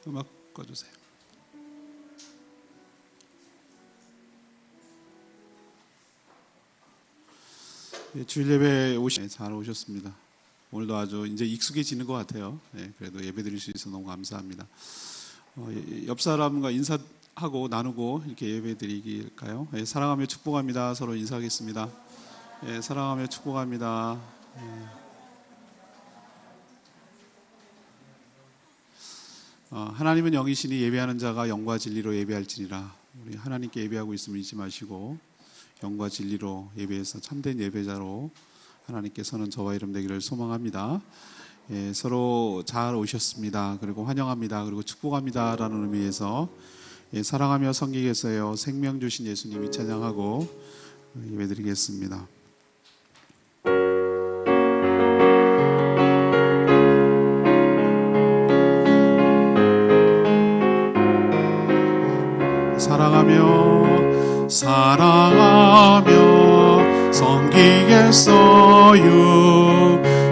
음악 꺼주세요. 주일 예배 잘 오셨습니다. 오늘도 아주 이제 익숙해지는 것 같아요. 그래도 예배 드릴 수 있어서 너무 감사합니다. 옆 사람과 인사하고 나누고 이렇게 예배 드리길까요? 사랑하며 축복합니다. 서로 인사하겠습니다. 사랑하며 축복합니다. 하나님은 영이시니 예배하는 자가 영과 진리로 예배할지니라. 우리 하나님께 예배하고 있음을 잊지 마시고 영과 진리로 예배해서 참된 예배자로 하나님께 서는 저와 여러분 되기를 소망합니다. 서로 잘 오셨습니다. 그리고 환영합니다. 그리고 축복합니다 라는 의미에서 사랑하며 섬기겠어요 생명 주신 예수님이 찬양하고 예배드리겠습니다. 사랑하며 섬기겠어요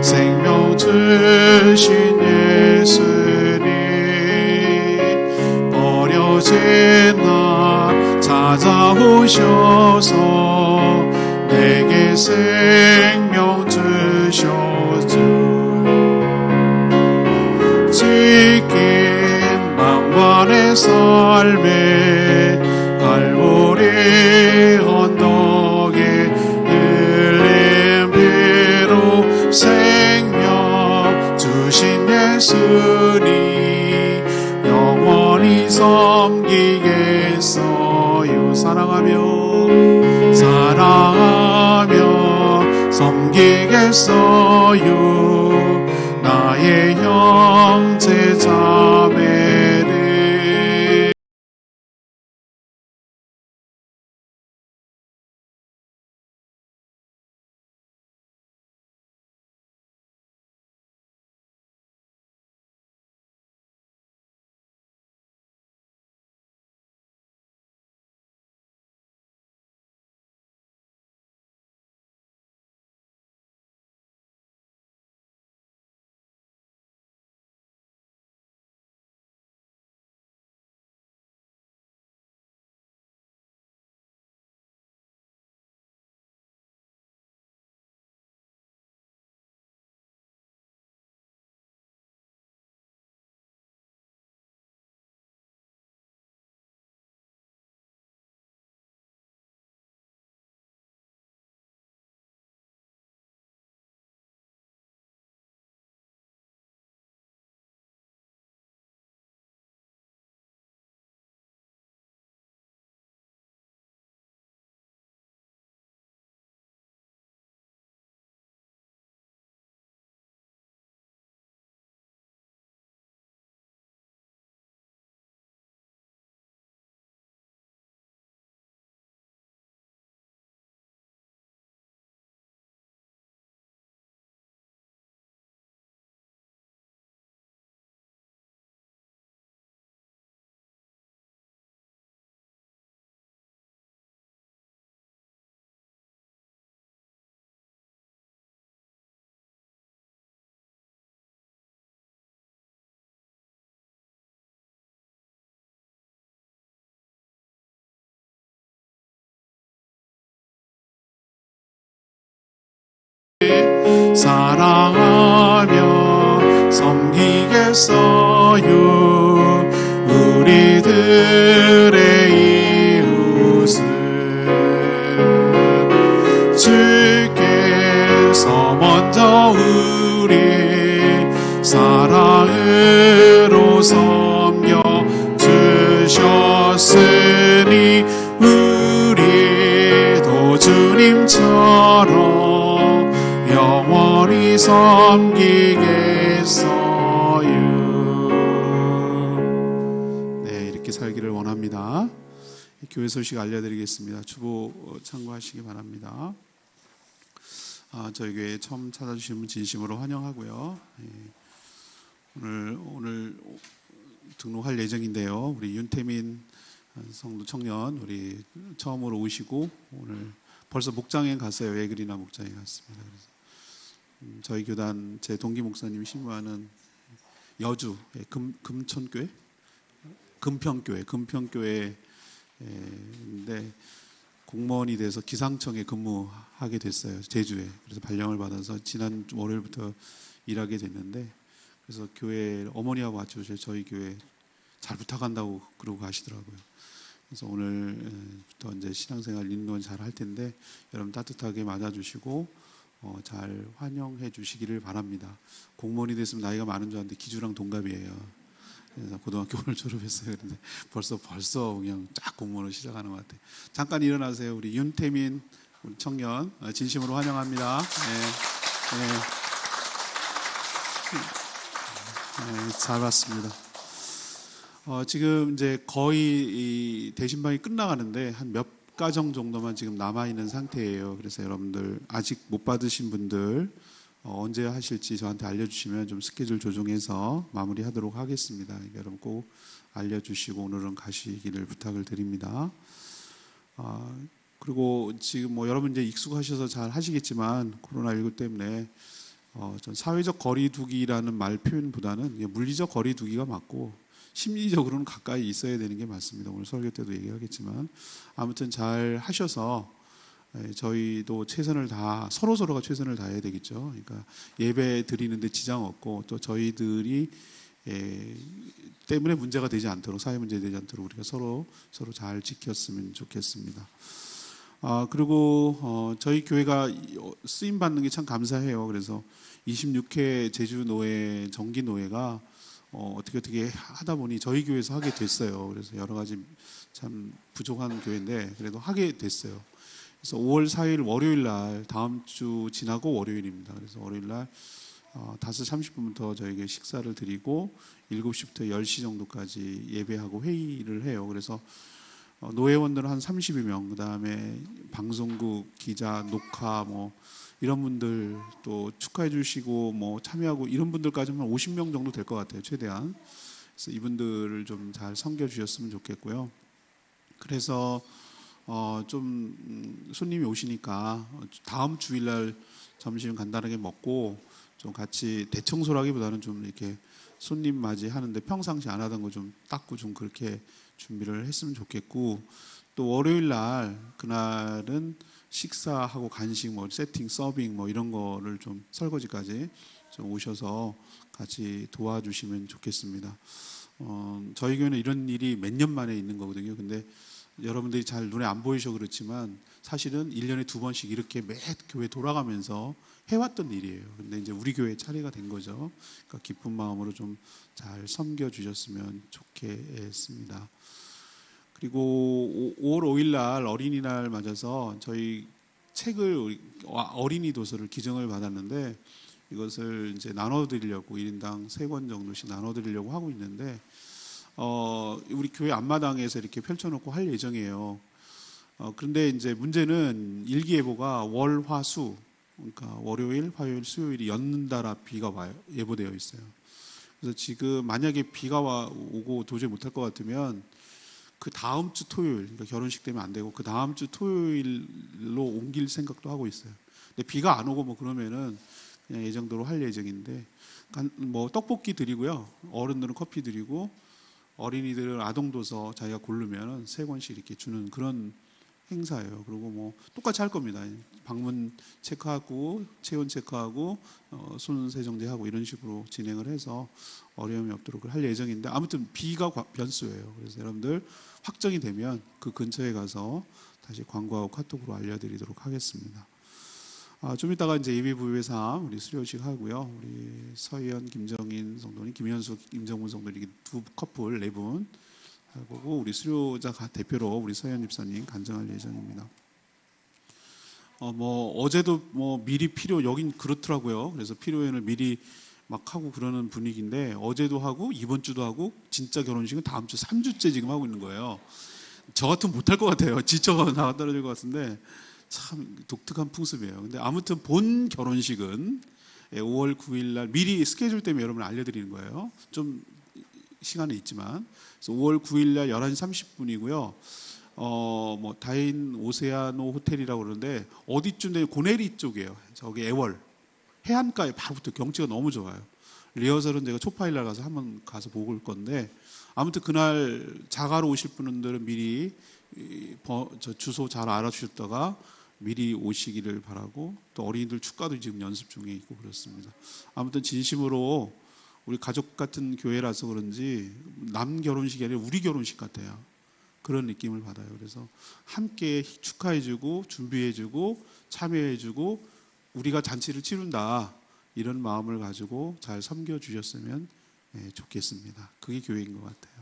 생명 주신 예수님 버려진 나 찾아오셔서 내게 생명 주셨죠. 지킨 망반의 삶에 갈보리 언덕에 흘린 피로 생명 주신 예수님 영원히 섬기겠어요. 사랑하며 섬기겠어요 나의 형제 자매를. 사랑하며 섬기겠어요 우리들의 이웃을 주께서 먼저 우리 사랑으로 섬겨 주셨으니 우리도 주님처럼 영원히 섬기겠어요. 네, 이렇게 살기를 원합니다. 교회 소식 알려드리겠습니다. 주보 참고하시기 바랍니다. 저희 교회에 처음 찾아주신 분 진심으로 환영하고요. 오늘 등록할 예정인데요. 우리 윤태민 성도 청년 우리 처음으로 오시고 오늘 벌써 목장에 갔어요. 외그리나 목장에 갔습니다. 그래서 저희 교단 제 동기 목사님이 신부하는 여주 금천교회 금평교회인데 공무원이 돼서 기상청에 근무하게 됐어요. 제주에. 그래서 발령을 받아서 지난 월요일부터 일하게 됐는데, 그래서 교회 어머니하고 같이 오셔서 저희 교회 잘 부탁한다고 그러고 가시더라고요. 그래서 오늘부터 이제 신앙생활 인도는 잘 할 텐데 여러분 따뜻하게 맞아주시고 잘 환영해 주시기를 바랍니다. 공무원이 됐으면 나이가 많은 줄 알았는데 기주랑 동갑이에요. 그래서 고등학교 오늘 졸업했어요. 그런데 벌써 그냥 쫙 공무원을 시작하는 것 같아요. 잠깐 일어나세요. 우리 윤태민 우리 청년 진심으로 환영합니다. 네, 잘 봤습니다. 지금 이제 거의 이 대신방이 끝나가는데 한 몇 가정 정도만 지금 남아있는 상태예요. 그래서 여러분들 아직 못 받으신 분들 언제 하실지 저한테 알려주시면 좀 스케줄 조정해서 마무리하도록 하겠습니다. 여러분 꼭 알려주시고 오늘은 가시기를 부탁을 드립니다. 그리고 지금 뭐 여러분 이제 익숙하셔서 잘 하시겠지만 코로나19 때문에 전 사회적 거리두기라는 말 표현보다는 물리적 거리두기가 맞고 심리적으로는 가까이 있어야 되는 게 맞습니다. 오늘 설교 때도 얘기하겠지만 아무튼 잘 하셔서 저희도 서로가 최선을 다해야 되겠죠. 그러니까 예배 드리는데 지장 없고 또 저희들이 때문에 문제가 되지 않도록, 사회 문제 되지 않도록 우리가 서로 잘 지켰으면 좋겠습니다. 그리고 저희 교회가 쓰임 받는 게 참 감사해요. 그래서 26회 제주노회 정기노회가 어떻게 하다 보니 저희 교회에서 하게 됐어요. 그래서 여러 가지 참 부족한 교회인데 그래도 하게 됐어요. 그래서 5월 4일 월요일 날, 다음 주 지나고 월요일입니다. 그래서 월요일 날 5시 30분부터 저에게 식사를 드리고 7시부터 10시 정도까지 예배하고 회의를 해요. 그래서 노회원들은 한 30여 명, 그 다음에 방송국, 기자, 녹화 이런 분들 또 축하해 주시고 참여하고 이런 분들까지는 50명 정도 될 것 같아요. 최대한. 그래서 이분들을 좀 잘 섬겨 주셨으면 좋겠고요. 그래서 좀 손님이 오시니까 다음 주일날 점심 간단하게 먹고 좀 같이 대청소라기보다는 좀 이렇게 손님 맞이하는데 평상시 안 하던 거 좀 닦고 좀 그렇게 준비를 했으면 좋겠고, 또 월요일날 그날은 식사하고 간식 세팅, 서빙 이런 거를 좀 설거지까지 좀 오셔서 같이 도와주시면 좋겠습니다. 저희 교회는 이런 일이 몇 년 만에 있는 거거든요. 근데 여러분들이 잘 눈에 안 보이셔 그렇지만 사실은 1년에 2번씩 이렇게 매 교회 돌아가면서 해왔던 일이에요. 근데 이제 우리 교회 차례가 된 거죠. 그러니까 기쁜 마음으로 좀 잘 섬겨 주셨으면 좋겠습니다. 그리고 5월 5일 날 어린이날 맞아서 저희 책을 어린이 도서를 기증을 받았는데 이것을 이제 나눠드리려고 1인당 3권 정도씩 나눠드리려고 하고 있는데 우리 교회 앞마당에서 이렇게 펼쳐놓고 할 예정이에요. 그런데 이제 문제는 일기예보가 월, 화, 수, 그러니까 월요일, 화요일, 수요일이 연달아 비가 와요. 예보되어 있어요. 그래서 지금 만약에 비가 오고 도저히 못할 것 같으면 그 다음 주 토요일, 그러니까 결혼식 때문에 안 되고 그 다음 주 토요일로 옮길 생각도 하고 있어요. 근데 비가 안 오고 그러면은 그냥 예정대로 할 예정인데 떡볶이 드리고요. 어른들은 커피 드리고 어린이들은 아동도서 자기가 고르면 3권씩 이렇게 주는 그런 행사예요. 그리고 똑같이 할 겁니다. 방문 체크하고 체온 체크하고 손 세정제하고 이런 식으로 진행을 해서 어려움이 없도록 할 예정인데 아무튼 비가 변수예요. 그래서 여러분들 확정이 되면 그 근처에 가서 다시 광고하고 카톡으로 알려드리도록 하겠습니다. 좀 이따가 이제 예비 부회상 우리 수료식 하고요. 우리 서희연, 김정인 성도님, 김현숙, 임정문 성도님 두 커플 4분 하고 우리 수료자 대표로 우리 서희연 집사님 간증할 예정입니다. 어제도 미리 여긴 그렇더라고요. 그래서 피로연을 미리 막 하고 그러는 분위기인데 어제도 하고 이번 주도 하고 진짜 결혼식은 다음 주 3주째 지금 하고 있는 거예요. 저 같으면 못할 것 같아요. 지쳐 나가 떨어질 것 같은데 참 독특한 풍습이에요. 근데 아무튼 본 결혼식은 5월 9일 날 미리 스케줄 때문에 여러분 알려드리는 거예요. 좀 시간은 있지만. 그래서 5월 9일 날 11시 30분이고요. 다인 오세아노 호텔이라고 그러는데 어디쯤 되면 고내리 쪽이에요. 저기 애월 해안가에 바로부터 경치가 너무 좋아요. 리허설은 제가 초파일 날 가서 한번 가서 보고 올 건데, 아무튼 그날 자가로 오실 분들은 미리 저 주소 잘 알아주셨다가 미리 오시기를 바라고, 또 어린이들 축가도 지금 연습 중에 있고 그렇습니다. 아무튼 진심으로 우리 가족 같은 교회라서 그런지 남 결혼식이 아니라 우리 결혼식 같아요. 그런 느낌을 받아요. 그래서 함께 축하해주고 준비해주고 참여해주고 우리가 잔치를 치른다, 이런 마음을 가지고 잘 섬겨주셨으면 좋겠습니다. 그게 교회인 것 같아요.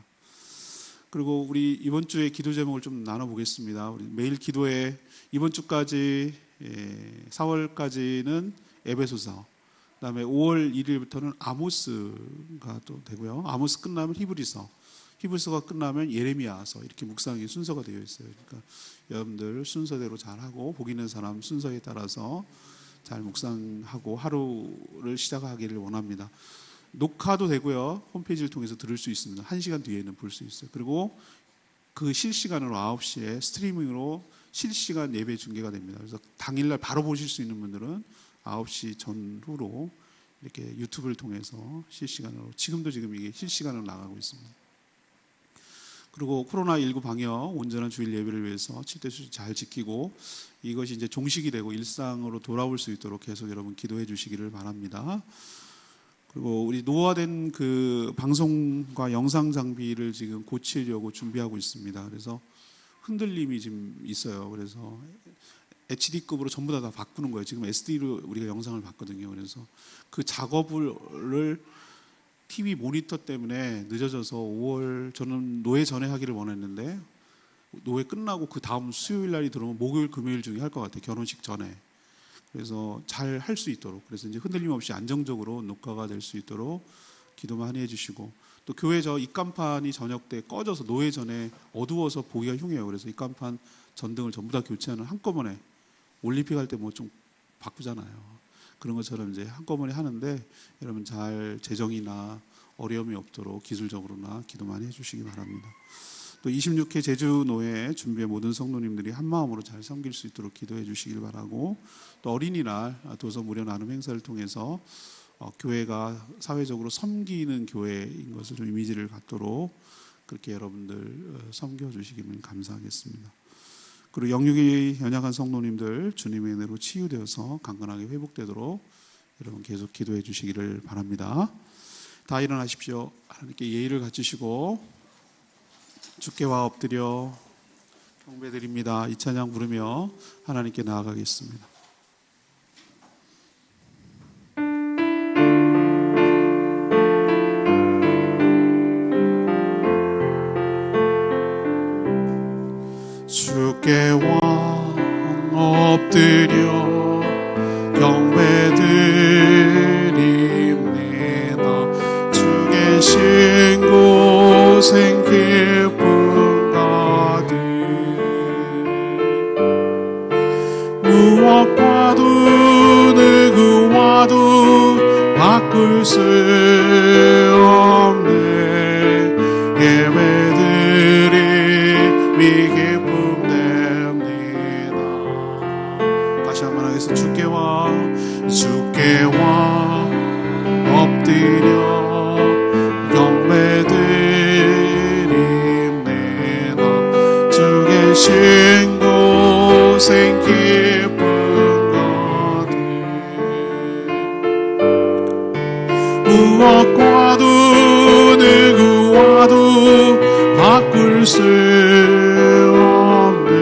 그리고 우리 이번 주에 기도 제목을 좀 나눠보겠습니다. 우리 매일 기도에 이번 주까지 4월까지는 에베소서, 그다음에 5월 1일부터는 아모스가 또 되고요. 아모스 끝나면 히브리서, 히브리서가 끝나면 예레미야서, 이렇게 묵상이 순서가 되어 있어요. 그러니까 여러분들 순서대로 잘 하고 복 있는 사람 순서에 따라서 잘 묵상하고 하루를 시작하기를 원합니다. 녹화도 되고요. 홈페이지를 통해서 들을 수 있습니다. 1시간 뒤에는 볼 수 있어요. 그리고 그 실시간으로 9시에 스트리밍으로 실시간 예배 중계가 됩니다. 그래서 당일날 바로 보실 수 있는 분들은 9시 전후로 이렇게 유튜브를 통해서 실시간으로, 지금 이게 실시간으로 나가고 있습니다. 그리고 코로나19 방역 온전한 주일 예배를 위해서 7대 수칙 잘 지키고 이것이 이제 종식이 되고 일상으로 돌아올 수 있도록 계속 여러분 기도해 주시기를 바랍니다. 그리고 우리 노화된 그 방송과 영상 장비를 지금 고치려고 준비하고 있습니다. 그래서 흔들림이 지금 있어요. 그래서 HD급으로 전부 다 바꾸는 거예요. 지금 SD로 우리가 영상을 봤거든요. 그래서 그 작업을 TV 모니터 때문에 늦어져서 5월, 저는 노회 전에 하기를 원했는데 노회 끝나고 그 다음 수요일 날이 들어오면 목요일 금요일 중에 할 것 같아요. 결혼식 전에. 그래서 잘 할 수 있도록, 그래서 이제 흔들림 없이 안정적으로 녹화가 될 수 있도록 기도 많이 해주시고, 또 교회 저 입간판이 저녁 때 꺼져서 노회 전에 어두워서 보기가 흉해요. 그래서 입간판 전등을 전부 다 교체하는, 한꺼번에 올림픽 할 때 뭐 좀 바꾸잖아요. 그런 것처럼 이제 한꺼번에 하는데 여러분 잘 재정이나 어려움이 없도록 기술적으로나 기도 많이 해주시기 바랍니다. 또 26회 제주노회 준비의 모든 성도님들이 한마음으로 잘 섬길 수 있도록 기도해 주시길 바라고, 또 어린이날 도서 무료 나눔 행사를 통해서 교회가 사회적으로 섬기는 교회인 것을 좀 이미지를 갖도록 그렇게 여러분들 섬겨주시기를 감사하겠습니다. 그리고 영육이 연약한 성도님들 주님의 은혜로 치유되어서 강건하게 회복되도록 여러분 계속 기도해 주시기를 바랍니다. 다 일어나십시오. 하나님께 예의를 갖추시고 주께 와 엎드려 경배드립니다. 이 찬양 부르며 하나님께 나아가겠습니다. 주께 와 엎드려 경배드립니다. 주 계신 곳엔 기쁨 가득, 무엇과도 누구와도 바꿀 수 없네. 예배드림이 기쁨 됩니다. 다시 한번 하겠습니다. 주께 와 엎드려 경배드립니다. 주 계신 곳엔 기쁨 가득, 무엇과도 누구와도 바꿀 수 없네.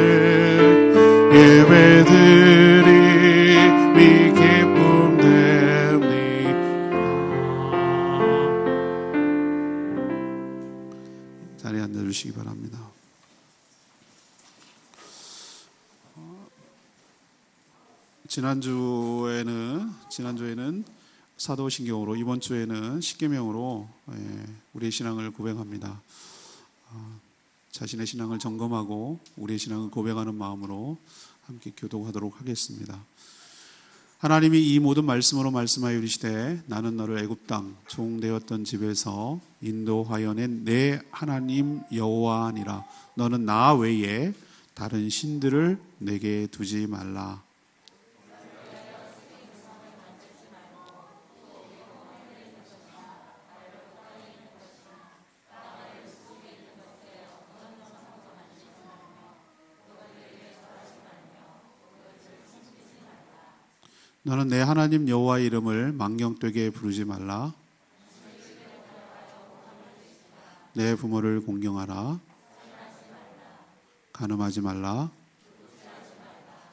예배드림이 기쁨 됩니다. 자리에 앉아주시기 바랍니다. 지난주에는 사도신경으로, 이번 주에는 십계명으로 우리의 신앙을 고백합니다. 자신의 신앙을 점검하고 우리의 신앙을 고백하는 마음으로 함께 교독하도록 하겠습니다. 하나님이 이 모든 말씀으로 말씀하여 이르시되 나는 너를 애굽 땅 종되었던 집에서 인도하여 낸 내 하나님 여호와니라. 너는 나 외에 다른 신들을 내게 두지 말라. 너는 내 하나님 여호와의 이름을 망령되게 부르지 말라. 내 부모를 공경하라. 간음하지 말라.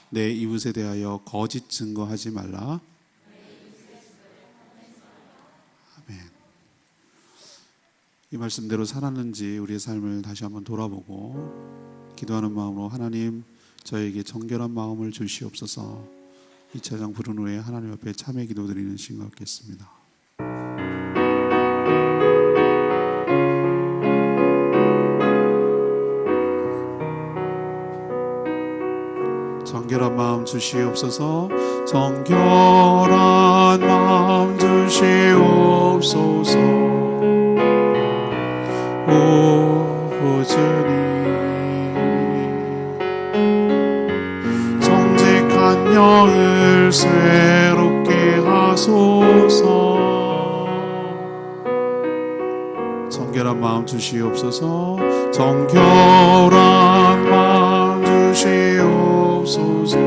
내 이웃에 대하여 거짓 증거하지 말라. 아멘. 이 말씀대로 살았는지 우리의 삶을 다시 한번 돌아보고 기도하는 마음으로 하나님 저에게 정결한 마음을 주시옵소서. 이 찬양 부른 후에 하나님 앞에 참회 기도 드리는 시간 갖겠습니다. 정결한 마음 주시옵소서. 정결한 마음 주시옵소서. 오 주님, 정직한 영을 새롭게 하소서. 정결한 마음 주시옵소서. 정결한 마음 주시옵소서.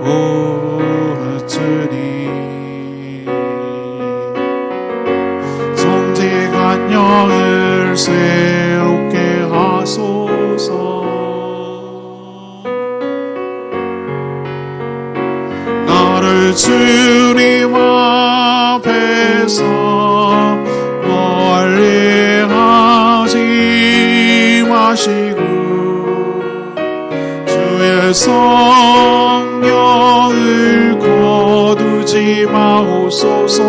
오 주님, 정직한 영을 새롭게 하소서. 나를 주님 앞에서 멀리 하지 마시고 주의 성령을 거두지 마옵소서.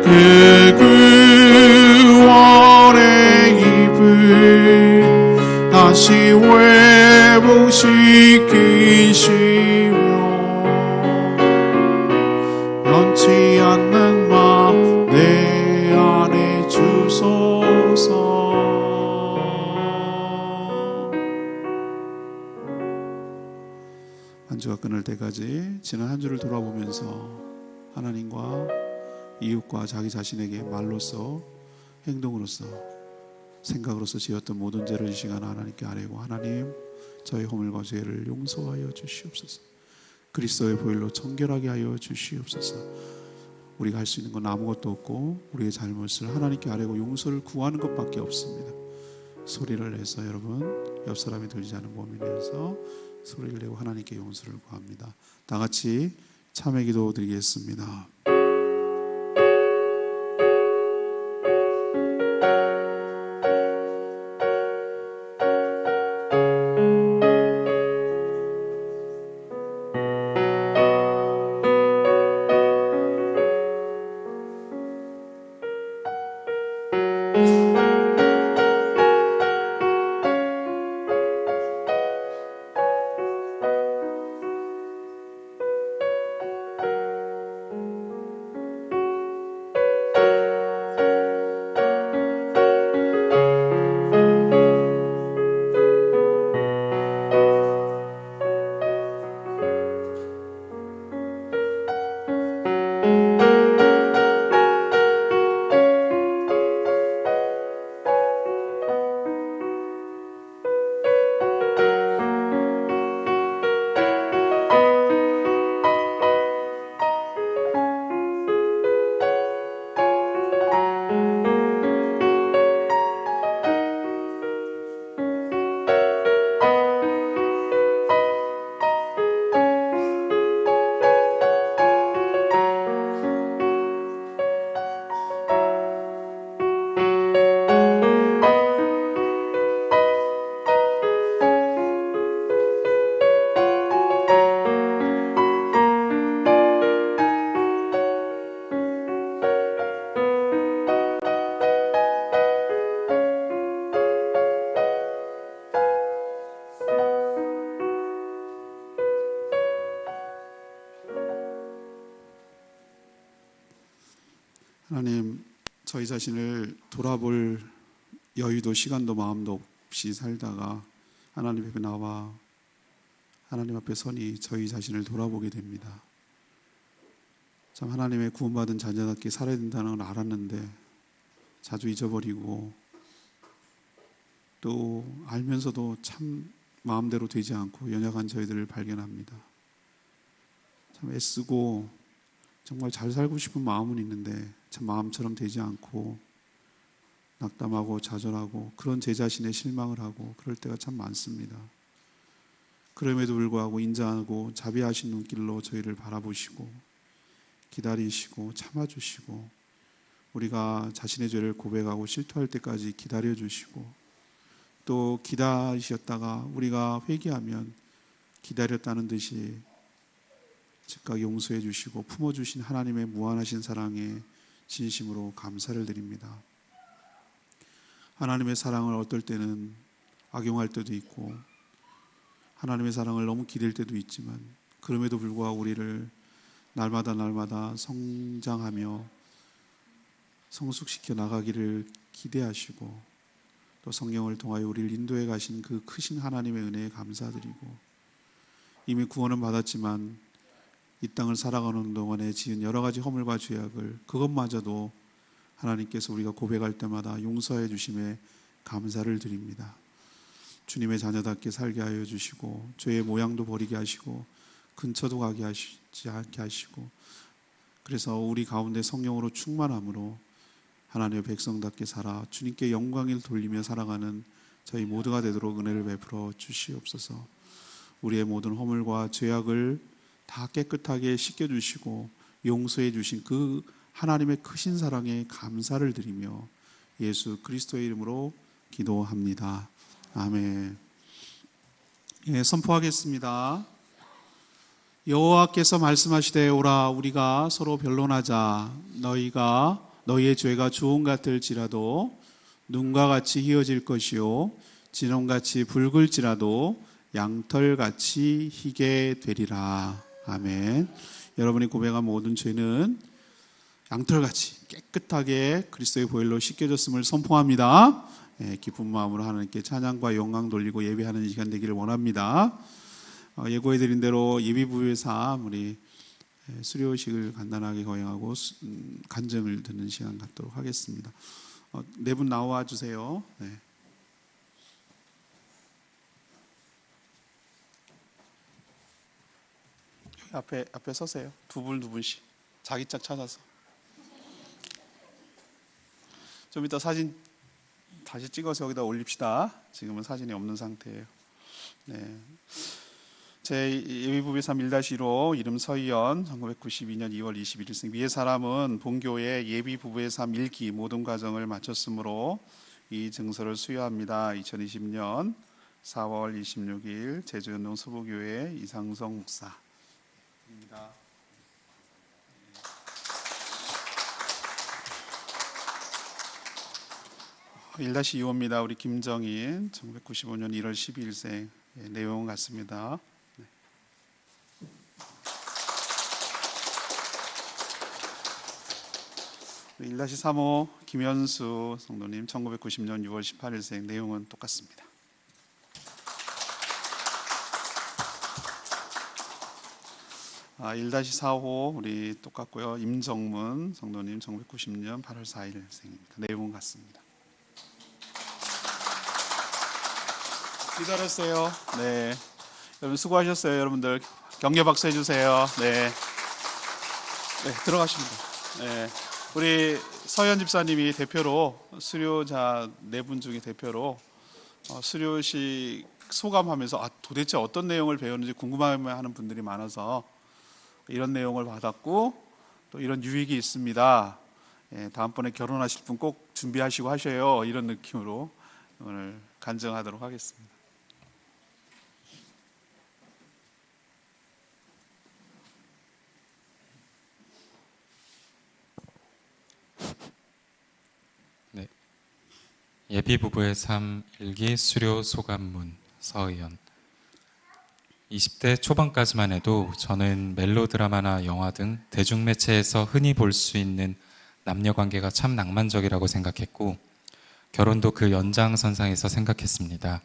그 구원의 입을 다시 회복시키시며 변치 않는 마음 내 안에 주소서. 한 주가 끊을 때까지 지난 한 주를 돌아보면서 하나님과 이웃과 자기 자신에게 말로써 행동으로써 생각으로서 지었던 모든 죄를 이 시간 하나님께 아뢰고 하나님 저의 허물과 죄를 용서하여 주시옵소서. 그리스도의 보혈로 정결하게 하여 주시옵소서. 우리가 할 수 있는 건 아무것도 없고 우리의 잘못을 하나님께 아뢰고 용서를 구하는 것밖에 없습니다. 소리를 내서 여러분 옆 사람이 들리지 않은 범위 내에서 소리를 내고 하나님께 용서를 구합니다. 다 같이 참회 기도 드리겠습니다. 하나님, 저희 자신을 돌아볼 여유도 시간도 마음도 없이 살다가 하나님 앞에 나와 하나님 앞에 서니 저희 자신을 돌아보게 됩니다. 참 하나님의 구원받은 자녀답게 살아야 된다는 걸 알았는데 자주 잊어버리고 또 알면서도 참 마음대로 되지 않고 연약한 저희들을 발견합니다. 참 애쓰고 정말 잘 살고 싶은 마음은 있는데 참 마음처럼 되지 않고 낙담하고 좌절하고 그런 제 자신에 실망을 하고 그럴 때가 참 많습니다. 그럼에도 불구하고 인자하고 자비하신 눈길로 저희를 바라보시고 기다리시고 참아주시고 우리가 자신의 죄를 고백하고 실토할 때까지 기다려주시고 또 기다리셨다가 우리가 회개하면 기다렸다는 듯이 즉각 용서해 주시고 품어주신 하나님의 무한하신 사랑에 진심으로 감사를 드립니다. 하나님의 사랑을 어떨 때는 악용할 때도 있고 하나님의 사랑을 너무 기댈 때도 있지만 그럼에도 불구하고 우리를 날마다 성장하며 성숙시켜 나가기를 기대하시고 또 성령을 통하여 우리를 인도해 가신 그 크신 하나님의 은혜에 감사드리고 이미 구원은 받았지만 이 땅을 살아가는 동안에 지은 여러 가지 허물과 죄악을 그것마저도 하나님께서 우리가 고백할 때마다 용서해 주심에 감사를 드립니다. 주님의 자녀답게 살게 하여 주시고 죄의 모양도 버리게 하시고 근처도 가게 하시지 않게 하시고 그래서 우리 가운데 성령으로 충만함으로 하나님의 백성답게 살아 주님께 영광을 돌리며 살아가는 저희 모두가 되도록 은혜를 베풀어 주시옵소서. 우리의 모든 허물과 죄악을 다 깨끗하게 씻겨주시고 용서해 주신 그 하나님의 크신 사랑에 감사를 드리며 예수 그리스도의 이름으로 기도합니다. 아멘. 예, 선포하겠습니다. 여호와께서 말씀하시되 오라 우리가 서로 변론하자. 너희가 너희의 죄가 주홍 같을지라도 눈과 같이 희어질 것이요 진홍같이 붉을지라도 양털같이 희게 되리라. 아멘. 여러분이 고백한 모든 죄는 양털같이 깨끗하게 그리스도의 보혈로 씻겨졌음을 선포합니다. 기쁜 마음으로 하나님께 찬양과 영광 돌리고 예배하는 시간 되기를 원합니다. 예고해드린 대로 예비부의 삶 우리 수료식을 간단하게 거행하고 간증을 듣는 시간 갖도록 하겠습니다. 네 분 나와 주세요. 네. 앞에 서세요. 두 분씩 자기 짝 찾아서. 좀 이따 사진 다시 찍어서 여기다 올립시다. 지금은 사진이 없는 상태예요. 네. 제 예비부의 삶 1-1호 이름 서희연 1992년 2월 21일생 위의 사람은 본교의 예비부부의 삶 1기 모든 과정을 마쳤으므로 이 증서를 수여합니다. 2020년 4월 26일 제주연동 수보교회 이상성 목사입니다. 1-2호입니다. 우리 김정인 1995년 1월 12일생 내용은 같습니다. 1-3호 김현수 성도님 1990년 6월 18일생 내용은 똑같습니다. 아, 1-4호 우리 똑같고요. 임정문 성도님 1990년 8월 4일생입니다. 내용은 같습니다. 기다렸어요. 네, 여러분 수고하셨어요. 여러분들 격려 박수 해주세요. 네, 들어가십니다. 네. 우리 서현 집사님이 대표로 수료자 4분 중에 대표로 수료식 소감하면서 도대체 어떤 내용을 배웠는지 궁금해하는 분들이 많아서 이런 내용을 받았고 또 이런 유익이 있습니다. 다음번에 결혼하실 분 꼭 준비하시고 하셔요. 이런 느낌으로 오늘 간증하도록 하겠습니다. 네, 예비부부의 삶 일기 수료 소감문 서의연. 20대 초반까지만 해도 저는 멜로드라마나 영화 등 대중매체에서 흔히 볼 수 있는 남녀관계가 참 낭만적이라고 생각했고 결혼도 그 연장선상에서 생각했습니다.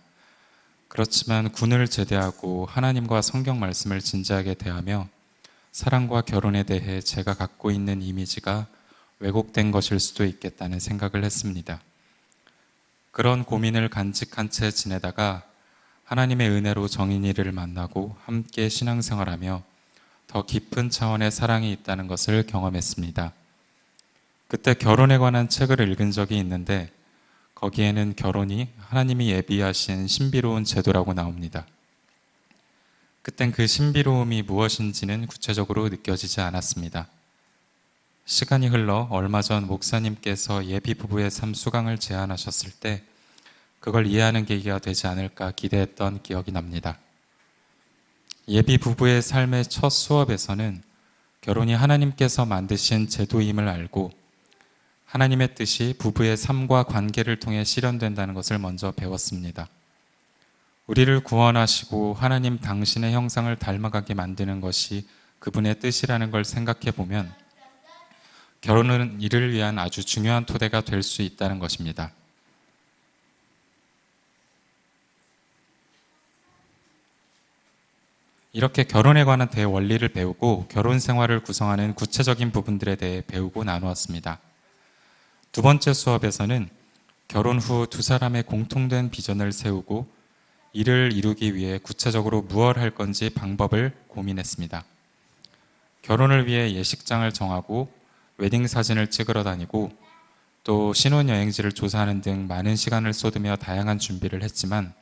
그렇지만 군을 제대하고 하나님과 성경 말씀을 진지하게 대하며 사랑과 결혼에 대해 제가 갖고 있는 이미지가 왜곡된 것일 수도 있겠다는 생각을 했습니다. 그런 고민을 간직한 채 지내다가 하나님의 은혜로 정인이를 만나고 함께 신앙생활하며 더 깊은 차원의 사랑이 있다는 것을 경험했습니다. 그때 결혼에 관한 책을 읽은 적이 있는데 거기에는 결혼이 하나님이 예비하신 신비로운 제도라고 나옵니다. 그땐 그 신비로움이 무엇인지는 구체적으로 느껴지지 않았습니다. 시간이 흘러 얼마 전 목사님께서 예비 부부의 삶 수강을 제안하셨을 때 그걸 이해하는 계기가 되지 않을까 기대했던 기억이 납니다. 예비 부부의 삶의 첫 수업에서는 결혼이 하나님께서 만드신 제도임을 알고 하나님의 뜻이 부부의 삶과 관계를 통해 실현된다는 것을 먼저 배웠습니다. 우리를 구원하시고 하나님 당신의 형상을 닮아가게 만드는 것이 그분의 뜻이라는 걸 생각해 보면 결혼은 이를 위한 아주 중요한 토대가 될 수 있다는 것입니다. 이렇게 결혼에 관한 대원리를 배우고 결혼 생활을 구성하는 구체적인 부분들에 대해 배우고 나누었습니다. 두 번째 수업에서는 결혼 후 두 사람의 공통된 비전을 세우고 이를 이루기 위해 구체적으로 무엇을 할 건지 방법을 고민했습니다. 결혼을 위해 예식장을 정하고 웨딩 사진을 찍으러 다니고 또 신혼여행지를 조사하는 등 많은 시간을 쏟으며 다양한 준비를 했지만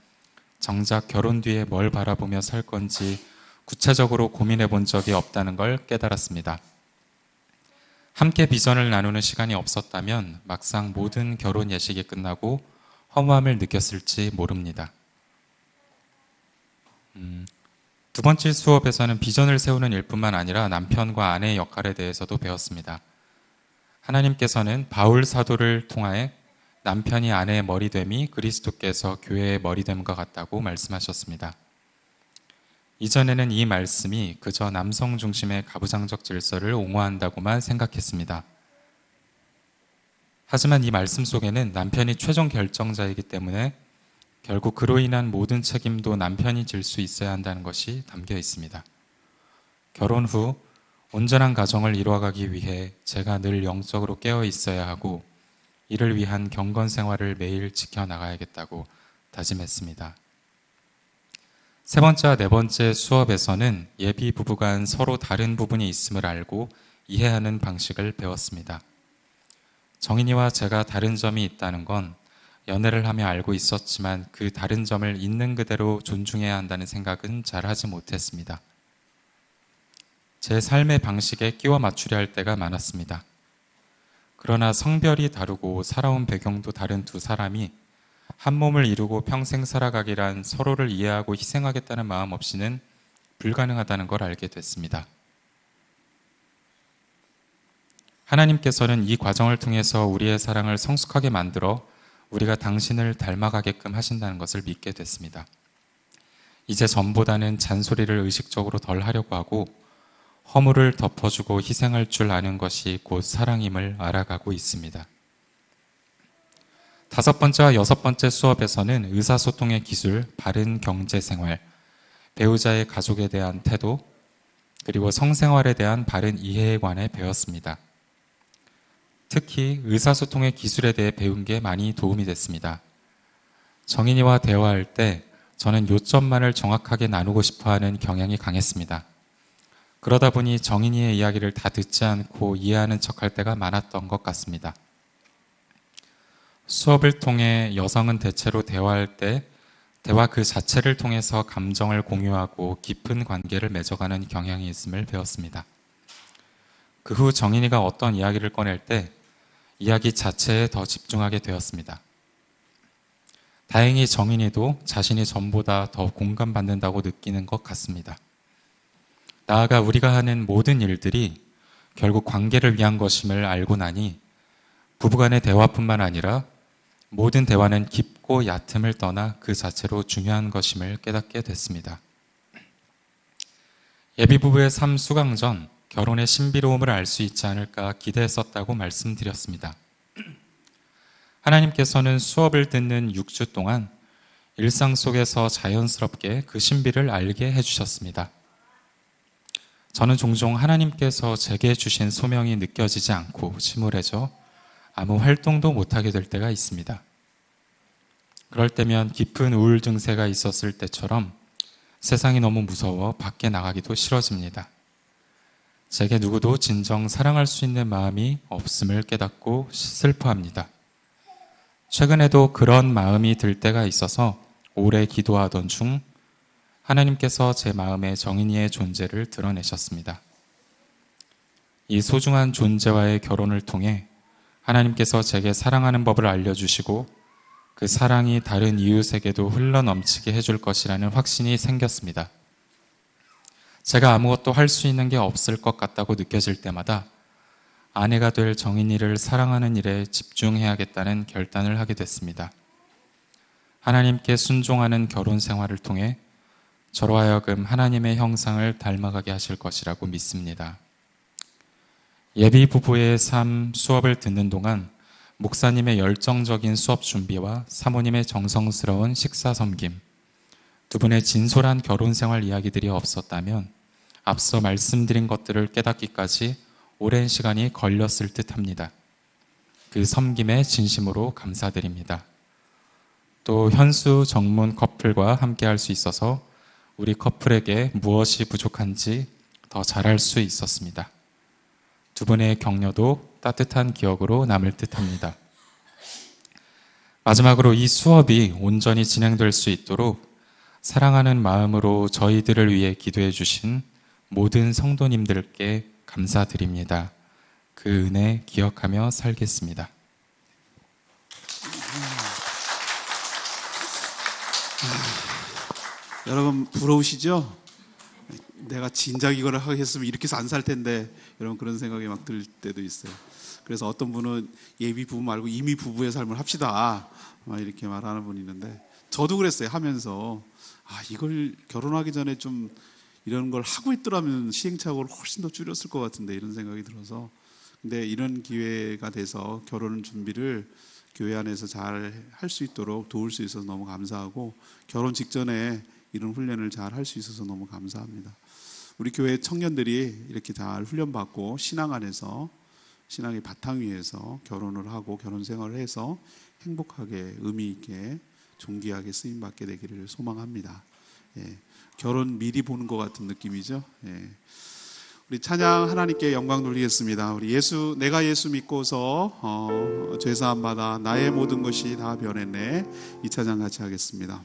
정작 결혼 뒤에 뭘 바라보며 살 건지 구체적으로 고민해 본 적이 없다는 걸 깨달았습니다. 함께 비전을 나누는 시간이 없었다면 막상 모든 결혼 예식이 끝나고 허무함을 느꼈을지 모릅니다. 두 번째 수업에서는 비전을 세우는 일뿐만 아니라 남편과 아내의 역할에 대해서도 배웠습니다. 하나님께서는 바울 사도를 통하여 남편이 아내의 머리됨이 그리스도께서 교회의 머리됨과 같다고 말씀하셨습니다. 이전에는 이 말씀이 그저 남성 중심의 가부장적 질서를 옹호한다고만 생각했습니다. 하지만 이 말씀 속에는 남편이 최종 결정자이기 때문에 결국 그로 인한 모든 책임도 남편이 질 수 있어야 한다는 것이 담겨 있습니다. 결혼 후 온전한 가정을 이루어가기 위해 제가 늘 영적으로 깨어 있어야 하고 이를 위한 경건 생활을 매일 지켜나가야겠다고 다짐했습니다. 세 번째와 네 번째 수업에서는 예비 부부간 서로 다른 부분이 있음을 알고 이해하는 방식을 배웠습니다. 정인이와 제가 다른 점이 있다는 건 연애를 하며 알고 있었지만 그 다른 점을 있는 그대로 존중해야 한다는 생각은 잘 하지 못했습니다. 제 삶의 방식에 끼워 맞추려 할 때가 많았습니다. 그러나 성별이 다르고 살아온 배경도 다른 두 사람이 한 몸을 이루고 평생 살아가기란 서로를 이해하고 희생하겠다는 마음 없이는 불가능하다는 걸 알게 됐습니다. 하나님께서는 이 과정을 통해서 우리의 사랑을 성숙하게 만들어 우리가 당신을 닮아가게끔 하신다는 것을 믿게 됐습니다. 이제 전보다는 잔소리를 의식적으로 덜 하려고 하고 허물을 덮어주고 희생할 줄 아는 것이 곧 사랑임을 알아가고 있습니다. 다섯 번째와 여섯 번째 수업에서는 의사소통의 기술, 바른 경제생활, 배우자의 가족에 대한 태도, 그리고 성생활에 대한 바른 이해에 관해 배웠습니다. 특히 의사소통의 기술에 대해 배운 게 많이 도움이 됐습니다. 정인이와 대화할 때 저는 요점만을 정확하게 나누고 싶어하는 경향이 강했습니다. 그러다 보니 정인이의 이야기를 다 듣지 않고 이해하는 척할 때가 많았던 것 같습니다. 수업을 통해 여성은 대체로 대화할 때 대화 그 자체를 통해서 감정을 공유하고 깊은 관계를 맺어가는 경향이 있음을 배웠습니다. 그 후 정인이가 어떤 이야기를 꺼낼 때 이야기 자체에 더 집중하게 되었습니다. 다행히 정인이도 자신이 전보다 더 공감받는다고 느끼는 것 같습니다. 나아가 우리가 하는 모든 일들이 결국 관계를 위한 것임을 알고 나니 부부간의 대화뿐만 아니라 모든 대화는 깊고 얕음을 떠나 그 자체로 중요한 것임을 깨닫게 됐습니다. 예비부부의 삶 수강 전 결혼의 신비로움을 알 수 있지 않을까 기대했었다고 말씀드렸습니다. 하나님께서는 수업을 듣는 6주 동안 일상 속에서 자연스럽게 그 신비를 알게 해주셨습니다. 저는 종종 하나님께서 제게 주신 소명이 느껴지지 않고 침울해져 아무 활동도 못하게 될 때가 있습니다. 그럴 때면 깊은 우울 증세가 있었을 때처럼 세상이 너무 무서워 밖에 나가기도 싫어집니다. 제게 누구도 진정 사랑할 수 있는 마음이 없음을 깨닫고 슬퍼합니다. 최근에도 그런 마음이 들 때가 있어서 오래 기도하던 중 하나님께서 제 마음에 정인이의 존재를 드러내셨습니다. 이 소중한 존재와의 결혼을 통해 하나님께서 제게 사랑하는 법을 알려주시고 그 사랑이 다른 이웃에게도 흘러넘치게 해줄 것이라는 확신이 생겼습니다. 제가 아무것도 할 수 있는 게 없을 것 같다고 느껴질 때마다 아내가 될 정인이를 사랑하는 일에 집중해야겠다는 결단을 하게 됐습니다. 하나님께 순종하는 결혼 생활을 통해 저로 하여금 하나님의 형상을 닮아가게 하실 것이라고 믿습니다. 예비 부부의 삶 수업을 듣는 동안 목사님의 열정적인 수업 준비와 사모님의 정성스러운 식사 섬김, 두 분의 진솔한 결혼 생활 이야기들이 없었다면 앞서 말씀드린 것들을 깨닫기까지 오랜 시간이 걸렸을 듯 합니다. 그 섬김에 진심으로 감사드립니다. 또 현수 정문 커플과 함께 할 수 있어서 우리 커플에게 무엇이 부족한지 더 잘할 수 있었습니다. 두 분의 격려도 따뜻한 기억으로 남을 듯합니다. 마지막으로 이 수업이 온전히 진행될 수 있도록 사랑하는 마음으로 저희들을 위해 기도해 주신 모든 성도님들께 감사드립니다. 그 은혜 기억하며 살겠습니다. 여러분 부러우시죠? 내가 진작 이거를 하겠으면 이렇게 해서 안 살 텐데, 여러분 그런 생각이 막 들 때도 있어요. 그래서 어떤 분은 예비 부부 말고 이미 부부의 삶을 합시다 막 이렇게 말하는 분이 있는데, 저도 그랬어요. 하면서 이걸 결혼하기 전에 좀 이런 걸 하고 있더라면 시행착오를 훨씬 더 줄였을 것 같은데, 이런 생각이 들어서. 근데 이런 기회가 돼서 결혼 준비를 교회 안에서 잘 할 수 있도록 도울 수 있어서 너무 감사하고, 결혼 직전에 이런 훈련을 잘 할 수 있어서 너무 감사합니다. 우리 교회 청년들이 이렇게 잘 훈련받고 신앙 안에서, 신앙의 바탕 위에서 결혼을 하고 결혼 생활을 해서 행복하게 의미 있게 존귀하게 쓰임받게 되기를 소망합니다. 결혼 미리 보는 것 같은 느낌이죠. 우리 찬양 하나님께 영광 돌리겠습니다. 우리 내가 예수 믿고서 죄사함 받아 나의 모든 것이 다 변했네. 이 찬양 같이 하겠습니다.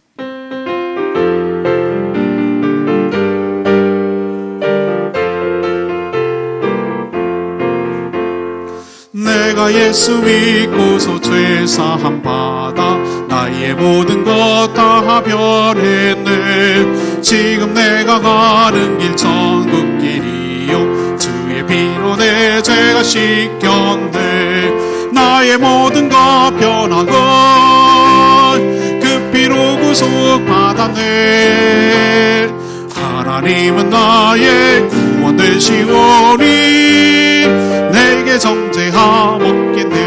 내가 예수 믿고서 죄사함 받아 나의 모든 것 다 변했네. 지금 내가 가는 길 천국길이요, 주의 피로 내 죄가 씻겼네. 나의 모든 것 변한 것 그 피로 구속 받았네. 하나님은 나의 구원 되시오니 내게 정죄함 없겠네.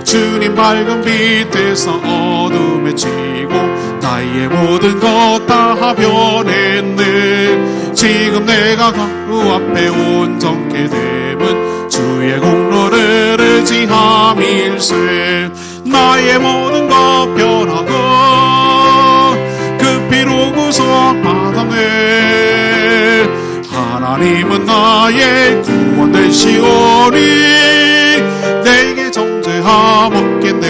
주님 밝은 빛에서 어둠에 지고 나의 모든 것 다 변했네. 지금 내가 그 앞에 온전케 됨은 주의 공로를 의지함일세. 나의 모든 것 변한 것 그 피로 구속 받았네. 하나님은 나의 구원 되시오니 내게 정죄함 없겠네.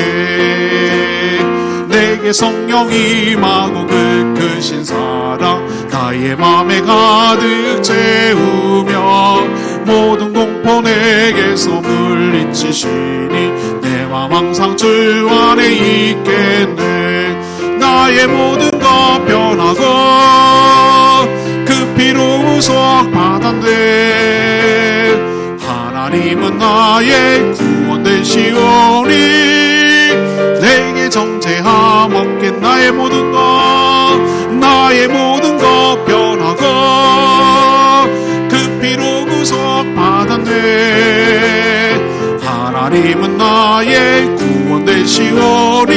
내게 성령이 임하고 그 크신 사랑 나의 맘에 가득 채우며 모든 공포 내게서 물리치시니 내 맘 항상 주 안에 있겠네. 나의 모든 것 변하고 그 피로 구속 받았네. 하나님은 나의 구원 되시오니 내게 정죄함 없겠네. 나의 모든 것 변하고 그 피로 구속 받았네. 하나님은 나의 구원 되시오니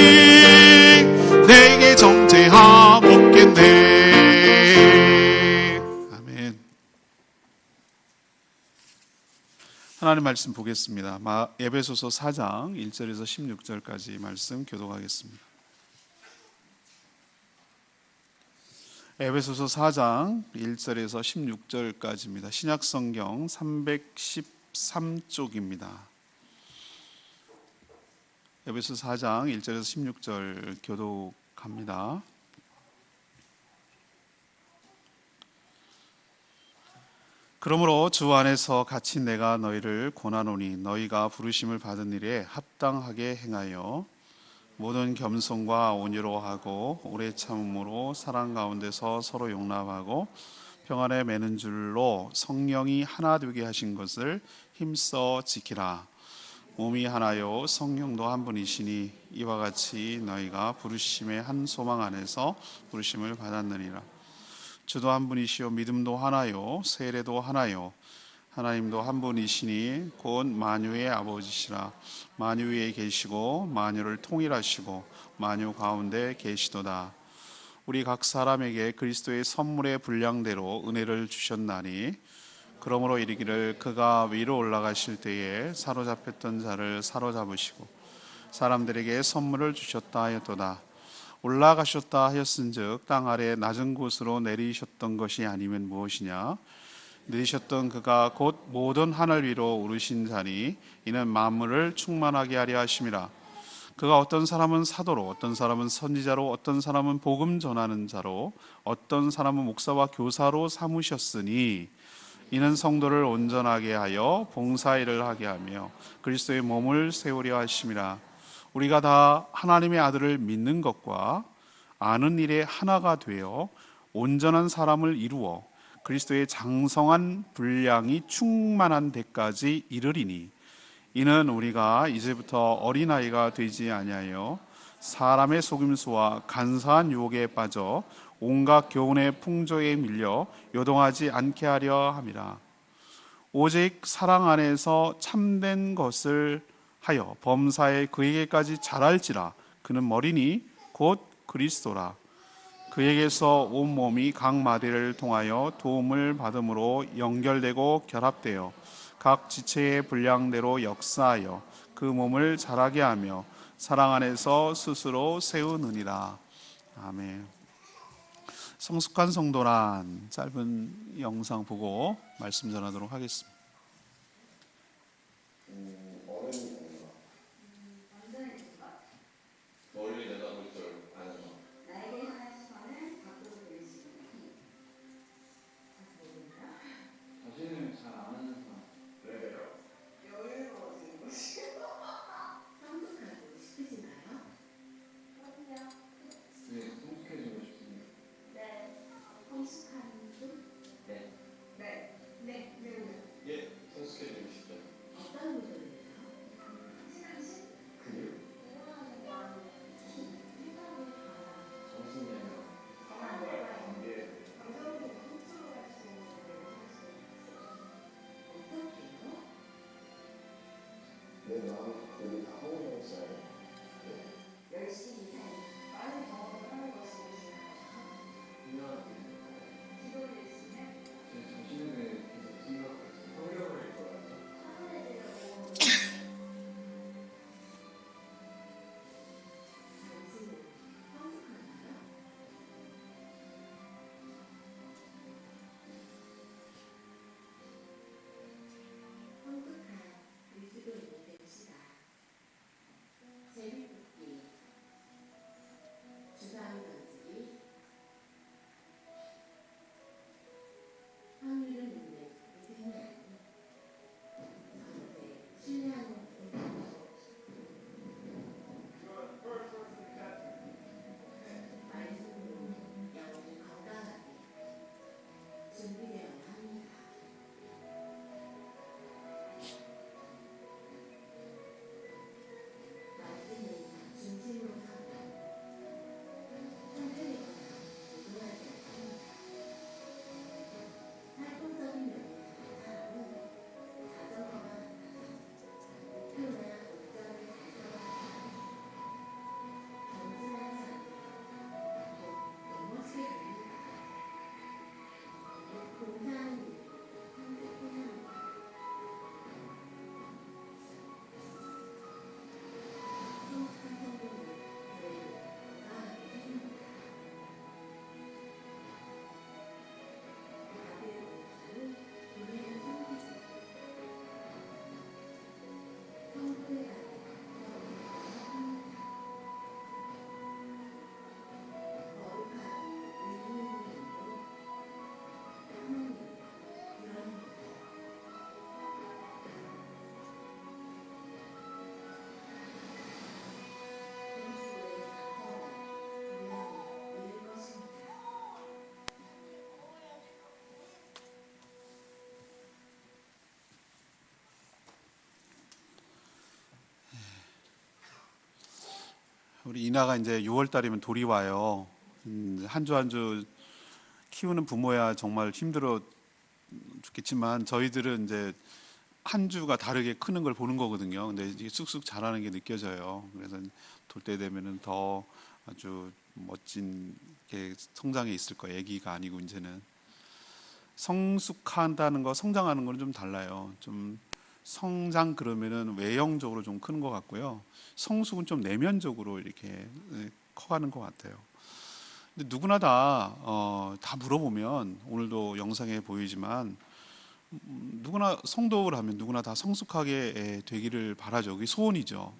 내게 정죄함 없겠네. 아멘. 하나님 말씀 보겠습니다. 에베소서 4장 1절에서 16절까지 말씀 교독하겠습니다. 에베소서 4장 1절에서 16절까지입니다. 신약성경 313쪽입니다. 에베소 4장 1절에서 16절 교독합니다. 그러므로 주 안에서 같이 내가 너희를 권하노니 너희가 부르심을 받은 일에 합당하게 행하여 모든 겸손과 온유로 하고 오래 참음으로 사랑 가운데서 서로 용납하고 평안에 매는 줄로 성령이 하나 되게 하신 것을 힘써 지키라. 몸이 하나요 성령도 한 분이시니 이와 같이 너희가 부르심의 한 소망 안에서 부르심을 받았느니라. 주도 한 분이시요 믿음도 하나요 세례도 하나요 하나님도 한 분이시니 곧 만유의 아버지시라. 만유 위에 계시고 만유를 통일하시고 만유 가운데 계시도다. 우리 각 사람에게 그리스도의 선물의 분량대로 은혜를 주셨나니 그러므로 이르기를 그가 위로 올라가실 때에 사로잡혔던 자를 사로잡으시고 사람들에게 선물을 주셨다 하였도다. 올라가셨다 하였은즉 땅 아래 낮은 곳으로 내리셨던 것이 아니면 무엇이냐. 내리셨던 그가 곧 모든 하늘 위로 오르신 자니 이는 만물을 충만하게 하려 하심이라. 그가 어떤 사람은 사도로 어떤 사람은 선지자로 어떤 사람은 복음 전하는 자로 어떤 사람은 목사와 교사로 삼으셨으니 이는 성도를 온전하게 하여 봉사일을 하게 하며 그리스도의 몸을 세우려 하심이라. 우리가 다 하나님의 아들을 믿는 것과 아는 일에 하나가 되어 온전한 사람을 이루어 그리스도의 장성한 분량이 충만한 데까지 이르리니 이는 우리가 이제부터 어린아이가 되지 아니하여 사람의 속임수와 간사한 유혹에 빠져 온갖 교훈의 풍조에 밀려 요동하지 않게 하려 함이라. 오직 사랑 안에서 참된 것을 하여 범사에 그에게까지 자랄지라. 그는 머리니 곧 그리스도라. 그에게서 온 몸이 각 마디를 통하여 도움을 받음으로 연결되고 결합되어 각 지체의 분량대로 역사하여 그 몸을 자라게 하며 사랑 안에서 스스로 세우느니라. 아멘. 성숙한 성도란 짧은 영상 보고 말씀 전하도록 하겠습니다. 멀리 내다볼 줄 아는 것. 나에게 향한 시선을 밖으로 들이시는 힘. 자신을 잘 아는 사람. 그래요. 여유로워지는 것이. 성숙하고 싶으신가요? 그럼요. 네, 성숙해지고 싶습니다. 네. 성숙한 분? 네. 네. 네. 네. 예, 성숙해지고 싶죠. 어떤 구조를요? 신앙심? 근육, 정신력, 사람들과 관계, 감정적인 통증을 할 수 있는 일을 할수 있어요. 어떻게요? 내 마음 여기 다 허물어 있어요. 열심히 살고 많은 경험을 하는 것이 무엇인가요? 분명하게 기도를 했으면 제 자신에 대해 계속 생각하고 성경을 읽어야 차분해지려고 당신은 성숙한가요? 성숙한 그리스도인이 됩시다. 재미있기, 우리 이나가 이제 6월 달이면 돌이 와요. 한 주 한 주 키우는 부모야 정말 힘들어 죽겠지만 저희들은 이제 한 주가 다르게 크는 걸 보는 거거든요. 근데 이게 쑥쑥 자라는 게 느껴져요. 그래서 돌 때 되면은 더 아주 멋진 게 성장해 있을 거예요. 아기가 아니고 이제는 성숙한다는 거, 성장하는 거는 좀 달라요. 좀 성장 그러면은 외형적으로 좀 크는 것 같고요. 성숙은 좀 내면적으로 이렇게 커가는 것 같아요. 근데 누구나 다 물어보면 오늘도 영상에 보이지만 누구나 성도라면 누구나 다 성숙하게 되기를 바라죠. 그게 소원이죠.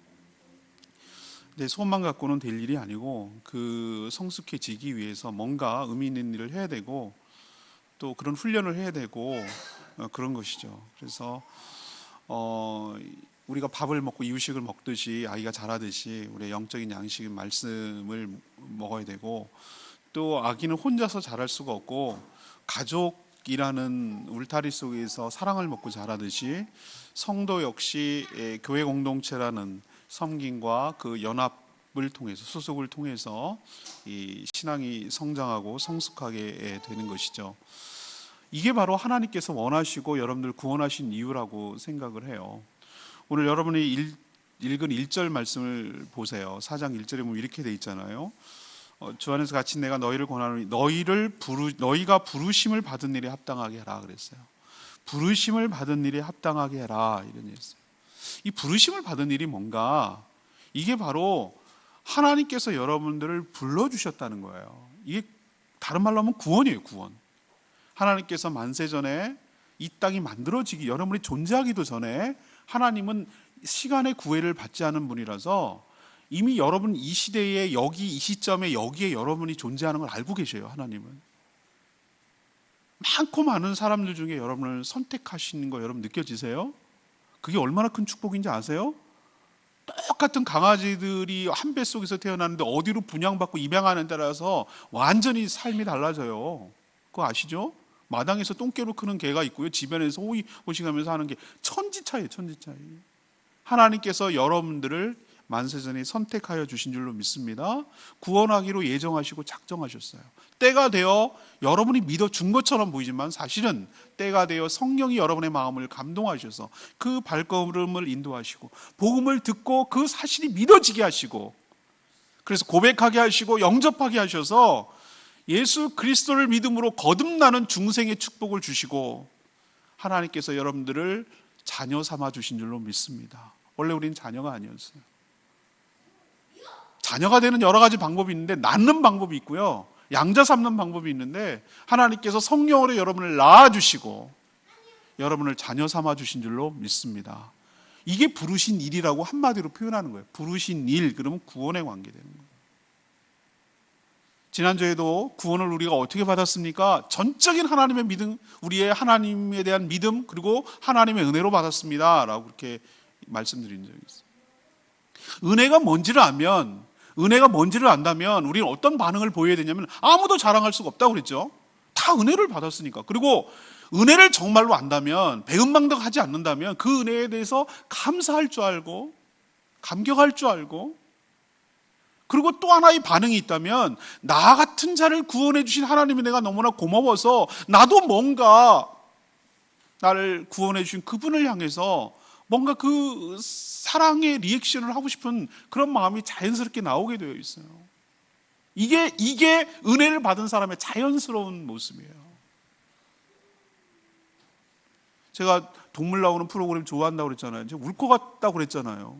근데 소원만 갖고는 될 일이 아니고 그 성숙해지기 위해서 뭔가 의미 있는 일을 해야 되고 또 그런 훈련을 해야 되고 그런 것이죠. 그래서 우리가 밥을 먹고 이유식을 먹듯이 아이가 자라듯이 우리의 영적인 양식인 말씀을 먹어야 되고 또 아기는 혼자서 자랄 수가 없고 가족이라는 울타리 속에서 사랑을 먹고 자라듯이 성도 역시 교회 공동체라는 섬김과 그 연합을 통해서 소속을 통해서 이 신앙이 성장하고 성숙하게 되는 것이죠. 이게 바로 하나님께서 원하시고 여러분들 구원하신 이유라고 생각을 해요. 오늘 여러분이 읽은 1절 말씀을 보세요. 4장 1절에 보면 이렇게 돼 있잖아요. 주 안에서 갇힌 내가 너희를 권하노니 너희가 부르심을 받은 일에 합당하게 하라 그랬어요. 부르심을 받은 일에 합당하게 해라 이런 얘기였어요. 이 부르심을 받은 일이 뭔가? 이게 바로 하나님께서 여러분들을 불러주셨다는 거예요. 이게 다른 말로 하면 구원이에요. 구원. 하나님께서 만세전에 이 땅이 만들어지기, 여러분이 존재하기도 전에 하나님은 시간의 구애를 받지 않은 분이라서 이미 여러분 이 시대에 여기 이 시점에 여기에 여러분이 존재하는 걸 알고 계셔요. 하나님은 많고 많은 사람들 중에 여러분을 선택하시는 거 여러분 느껴지세요? 그게 얼마나 큰 축복인지 아세요? 똑같은 강아지들이 한 배 속에서 태어났는데 어디로 분양받고 입양하는 데 따라서 완전히 삶이 달라져요. 그거 아시죠? 마당에서 똥개로 크는 개가 있고요. 집안에서 호식하면서 하는 게 천지차이에요. 천지차이. 하나님께서 여러분들을 만세전에 선택하여 주신 줄로 믿습니다. 구원하기로 예정하시고 작정하셨어요. 때가 되어 여러분이 믿어준 것처럼 보이지만 사실은 때가 되어 성령이 여러분의 마음을 감동하셔서 그 발걸음을 인도하시고 복음을 듣고 그 사실이 믿어지게 하시고 그래서 고백하게 하시고 영접하게 하셔서 예수 그리스도를 믿음으로 거듭나는 중생의 축복을 주시고 하나님께서 여러분들을 자녀 삼아 주신 줄로 믿습니다. 원래 우리는 자녀가 아니었어요. 자녀가 되는 여러 가지 방법이 있는데 낳는 방법이 있고요. 양자 삼는 방법이 있는데 하나님께서 성령으로 여러분을 낳아주시고 여러분을 자녀 삼아 주신 줄로 믿습니다. 이게 부르신 일이라고 한마디로 표현하는 거예요. 부르신 일, 그러면 구원에 관계되는 거예요. 지난주에도 구원을 우리가 어떻게 받았습니까? 전적인 하나님의 믿음, 우리의 하나님에 대한 믿음 그리고 하나님의 은혜로 받았습니다 라고 그렇게 말씀드린 적이 있어요. 은혜가 뭔지를 안다면 우리는 어떤 반응을 보여야 되냐면 아무도 자랑할 수가 없다고 그랬죠. 다 은혜를 받았으니까. 그리고 은혜를 정말로 안다면 배은망덕하지 않는다면 그 은혜에 대해서 감사할 줄 알고 감격할 줄 알고 그리고 또 하나의 반응이 있다면 나 같은 자를 구원해 주신 하나님의 내가 너무나 고마워서 나도 뭔가 나를 구원해 주신 그분을 향해서 뭔가 그 사랑의 리액션을 하고 싶은 그런 마음이 자연스럽게 나오게 되어 있어요. 이게 은혜를 받은 사람의 자연스러운 모습이에요. 제가 동물 나오는 프로그램 좋아한다고 그랬잖아요. 제가 울 것 같다고 그랬잖아요.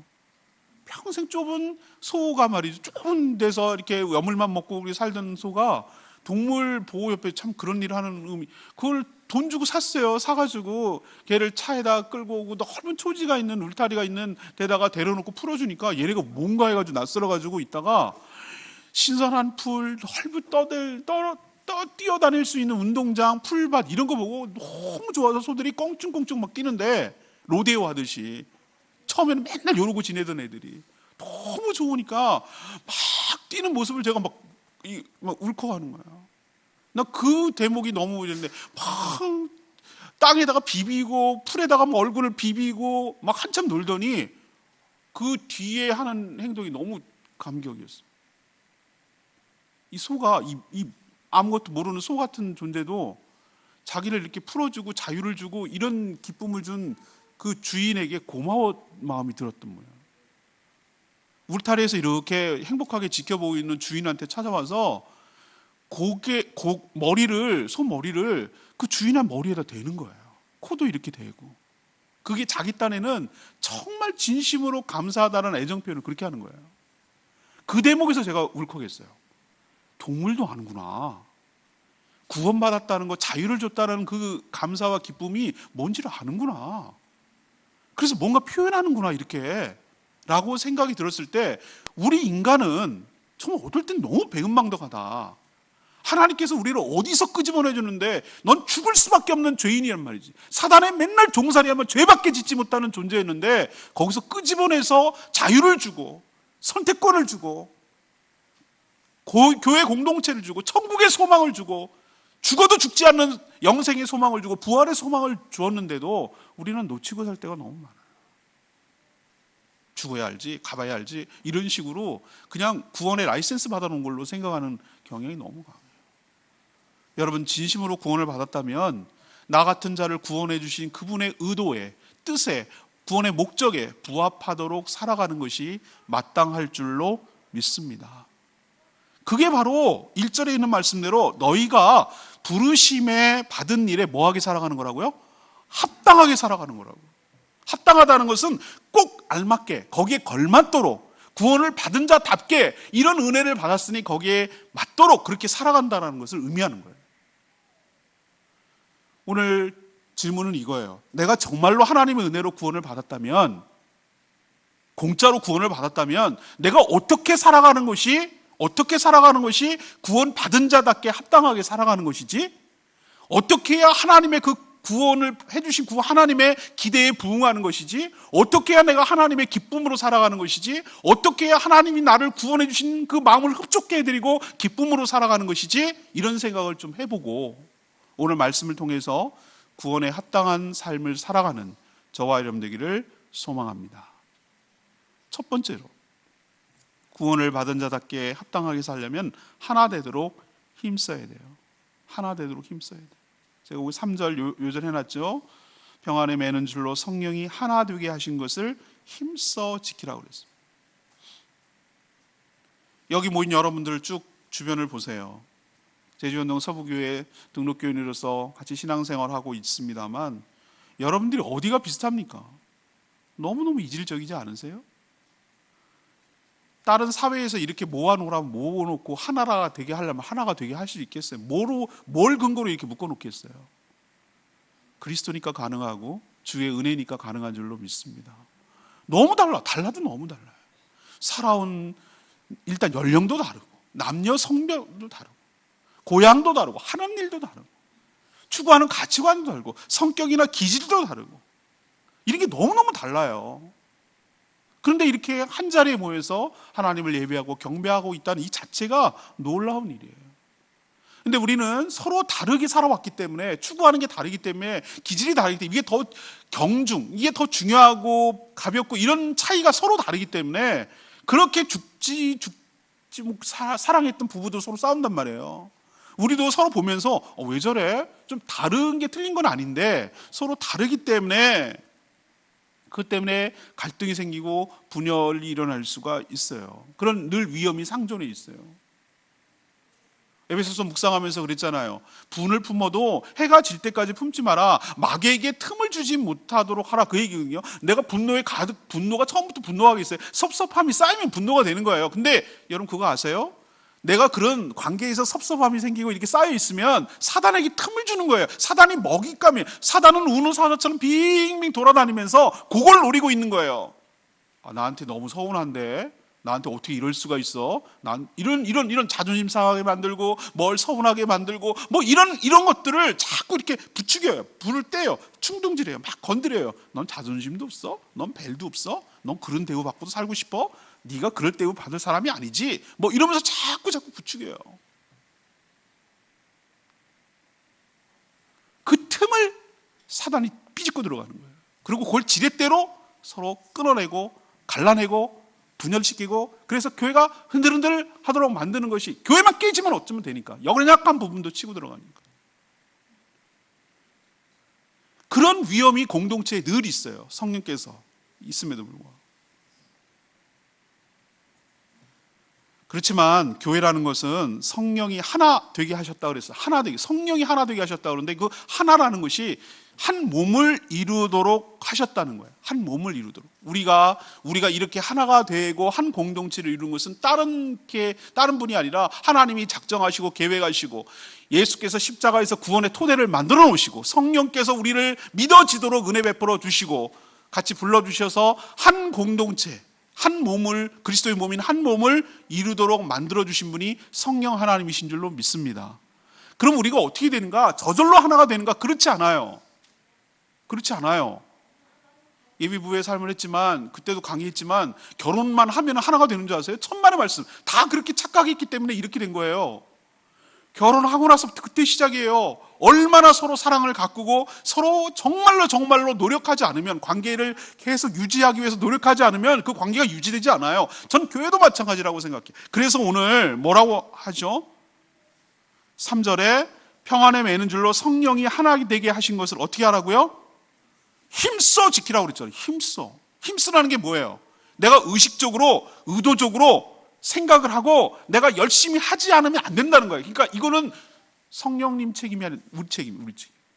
평생 좁은 소가 말이죠. 좁은 데서 이렇게 여물만 먹고 우리 살던 소가 동물 보호협회 참 그런 일을 하는 의미. 그걸 돈 주고 샀어요. 사가지고 걔를 차에다 끌고 오고 넓은 초지가 있는 울타리가 있는 데다가 데려놓고 풀어주니까 얘네가 뭔가 해가지고 낯설어가지고 있다가 신선한 풀, 넓은 뛰어다닐 수 있는 운동장, 풀밭 이런 거 보고 너무 좋아서 소들이 껑충껑충 막 뛰는데 로데오 하듯이 처음에는 맨날 이러고 지내던 애들이 너무 좋으니까 막 뛰는 모습을 제가 막 울컥하는 거야. 나 그 대목이 너무 이랬는데 막 땅에다가 비비고 풀에다가 막 얼굴을 비비고 막 한참 놀더니 그 뒤에 하는 행동이 너무 감격이었어요. 이 소가 이 아무것도 모르는 소 같은 존재도 자기를 이렇게 풀어주고 자유를 주고 이런 기쁨을 준 그 주인에게 고마운 마음이 들었던 거예요. 울타리에서 이렇게 행복하게 지켜보고 있는 주인한테 찾아와서 소 머리를 그 주인의 머리에다 대는 거예요. 코도 이렇게 대고. 그게 자기 딴에는 정말 진심으로 감사하다는 애정 표현을 그렇게 하는 거예요. 그 대목에서 제가 울컥했어요. 동물도 아는구나. 구원받았다는 거, 자유를 줬다는 그 감사와 기쁨이 뭔지를 아는구나. 그래서 뭔가 표현하는구나 이렇게 라고 생각이 들었을 때 우리 인간은 정말 어떨 땐 너무 배은망덕하다. 하나님께서 우리를 어디서 끄집어내주는데 넌 죽을 수밖에 없는 죄인이란 말이지. 사단에 맨날 종살이하면 죄밖에 짓지 못하는 존재였는데 거기서 끄집어내서 자유를 주고 선택권을 주고 교회 공동체를 주고 천국의 소망을 주고 죽어도 죽지 않는 영생의 소망을 주고 부활의 소망을 주었는데도 우리는 놓치고 살 때가 너무 많아요. 죽어야 알지, 가봐야 알지 이런 식으로 그냥 구원의 라이센스 받아놓은 걸로 생각하는 경향이 너무 강해요. 여러분 진심으로 구원을 받았다면 나 같은 자를 구원해 주신 그분의 의도에, 뜻에, 구원의 목적에 부합하도록 살아가는 것이 마땅할 줄로 믿습니다. 그게 바로 1절에 있는 말씀대로 너희가 부르심에 받은 일에 뭐하게 살아가는 거라고요? 합당하게 살아가는 거라고. 합당하다는 것은 꼭 알맞게 거기에 걸맞도록 구원을 받은 자답게 이런 은혜를 받았으니 거기에 맞도록 그렇게 살아간다는 것을 의미하는 거예요. 오늘 질문은 이거예요. 내가 정말로 하나님의 은혜로 구원을 받았다면, 공짜로 구원을 받았다면 내가 어떻게 살아가는 것이 구원 받은 자답게 합당하게 살아가는 것이지? 어떻게 해야 하나님의 그 구원을 해주신 하나님의 기대에 부응하는 것이지? 어떻게 해야 내가 하나님의 기쁨으로 살아가는 것이지? 어떻게 해야 하나님이 나를 구원해 주신 그 마음을 흡족해 해드리고 기쁨으로 살아가는 것이지? 이런 생각을 좀 해보고 오늘 말씀을 통해서 구원에 합당한 삶을 살아가는 저와 여러분 되기를 소망합니다. 첫 번째로 구원을 받은 자답게 합당하게 살려면 하나 되도록 힘써야 돼요. 하나 되도록 힘써야 돼요. 제가 여기 3절 요절해놨죠. 평안에 매는 줄로 성령이 하나 되게 하신 것을 힘써 지키라고 그랬습니다. 여기 모인 여러분들 쭉 주변을 보세요. 제주현동 서부교회 등록교인으로서 같이 신앙생활하고 있습니다만 여러분들이 어디가 비슷합니까? 너무너무 이질적이지 않으세요? 다른 사회에서 이렇게 모아놓으라면 모아놓고 하나가 되게 하려면 하나가 되게 할 수 있겠어요? 뭘 근거로 이렇게 묶어놓겠어요? 그리스도니까 가능하고 주의 은혜니까 가능한 줄로 믿습니다. 너무 달라도 너무 달라요. 살아온 일단 연령도 다르고 남녀 성별도 다르고 고향도 다르고 하는 일도 다르고 추구하는 가치관도 다르고 성격이나 기질도 다르고 이런 게 너무너무 달라요. 그런데 이렇게 한 자리에 모여서 하나님을 예배하고 경배하고 있다는 이 자체가 놀라운 일이에요. 근데 우리는 서로 다르게 살아왔기 때문에 추구하는 게 다르기 때문에 기질이 다르기 때문에 이게 더 이게 더 중요하고 가볍고 이런 차이가 서로 다르기 때문에 그렇게 죽지 사랑했던 부부도 서로 싸운단 말이에요. 우리도 서로 보면서 왜 저래? 좀 다른 게 틀린 건 아닌데 서로 다르기 때문에 그것 때문에 갈등이 생기고 분열이 일어날 수가 있어요. 그런 늘 위험이 상존해 있어요. 에베소서 묵상하면서 그랬잖아요. 분을 품어도 해가 질 때까지 품지 마라. 마귀에게 틈을 주지 못하도록 하라. 그 얘기거든요. 내가 분노가 처음부터 분노하게 있어요. 섭섭함이 쌓이면 분노가 되는 거예요. 근데 여러분 그거 아세요? 내가 그런 관계에서 섭섭함이 생기고 이렇게 쌓여 있으면 사단에게 틈을 주는 거예요. 사단이 먹잇감이에요. 사단은 우는 사자처럼 빙빙 돌아다니면서 그걸 노리고 있는 거예요. 나한테 너무 서운한데 나한테 어떻게 이럴 수가 있어? 난 이런 자존심 상하게 만들고 뭘 서운하게 만들고 뭐 이런 것들을 자꾸 이렇게 부추겨요. 불을 떼요. 충동질해요. 막 건드려요. 넌 자존심도 없어? 넌 벨도 없어? 넌 그런 대우 받고도 살고 싶어? 네가 그럴 대우 받을 사람이 아니지. 뭐 이러면서 자꾸 부추겨요. 그 틈을 사단이 삐집고 들어가는 거예요. 그리고 그걸 지렛대로 서로 끊어내고 갈라내고 분열시키고 그래서 교회가 흔들흔들 하도록 만드는 것이 교회만 깨지면 어쩌면 되니까 연약한 부분도 치고 들어가니까 그런 위험이 공동체에 늘 있어요. 성령께서 있음에도 불구하고. 그렇지만 교회라는 것은 성령이 하나 되게 하셨다고 그랬어요. 하나 되게, 성령이 하나 되게 하셨다고 그러는데 그 하나라는 것이 한 몸을 이루도록 하셨다는 거예요. 한 몸을 이루도록. 우리가 이렇게 하나가 되고 한 공동체를 이루는 것은 다른 분이 아니라 하나님이 작정하시고 계획하시고 예수께서 십자가에서 구원의 토대를 만들어 놓으시고 성령께서 우리를 믿어지도록 은혜 베풀어 주시고 같이 불러주셔서 한 공동체, 한 몸을, 그리스도의 몸인 한 몸을 이루도록 만들어 주신 분이 성령 하나님이신 줄로 믿습니다. 그럼 우리가 어떻게 되는가? 저절로 하나가 되는가? 그렇지 않아요. 그렇지 않아요. 예비부의 삶을 했지만 그때도 강의했지만 결혼만 하면 하나가 되는 줄 아세요? 천만의 말씀. 다 그렇게 착각했기 때문에 이렇게 된 거예요. 결혼하고 나서부터 그때 시작이에요. 얼마나 서로 사랑을 가꾸고 서로 정말로 노력하지 않으면, 관계를 계속 유지하기 위해서 노력하지 않으면 그 관계가 유지되지 않아요. 전 교회도 마찬가지라고 생각해요. 그래서 오늘 뭐라고 하죠? 3절에 평안에 매는 줄로 성령이 하나 되게 하신 것을 어떻게 하라고요? 힘써 지키라고 그랬잖아요. 힘쓰라는 게 뭐예요? 내가 의도적으로 생각을 하고 내가 열심히 하지 않으면 안 된다는 거예요. 그러니까 이거는 성령님 책임이 아니라 우리 책임.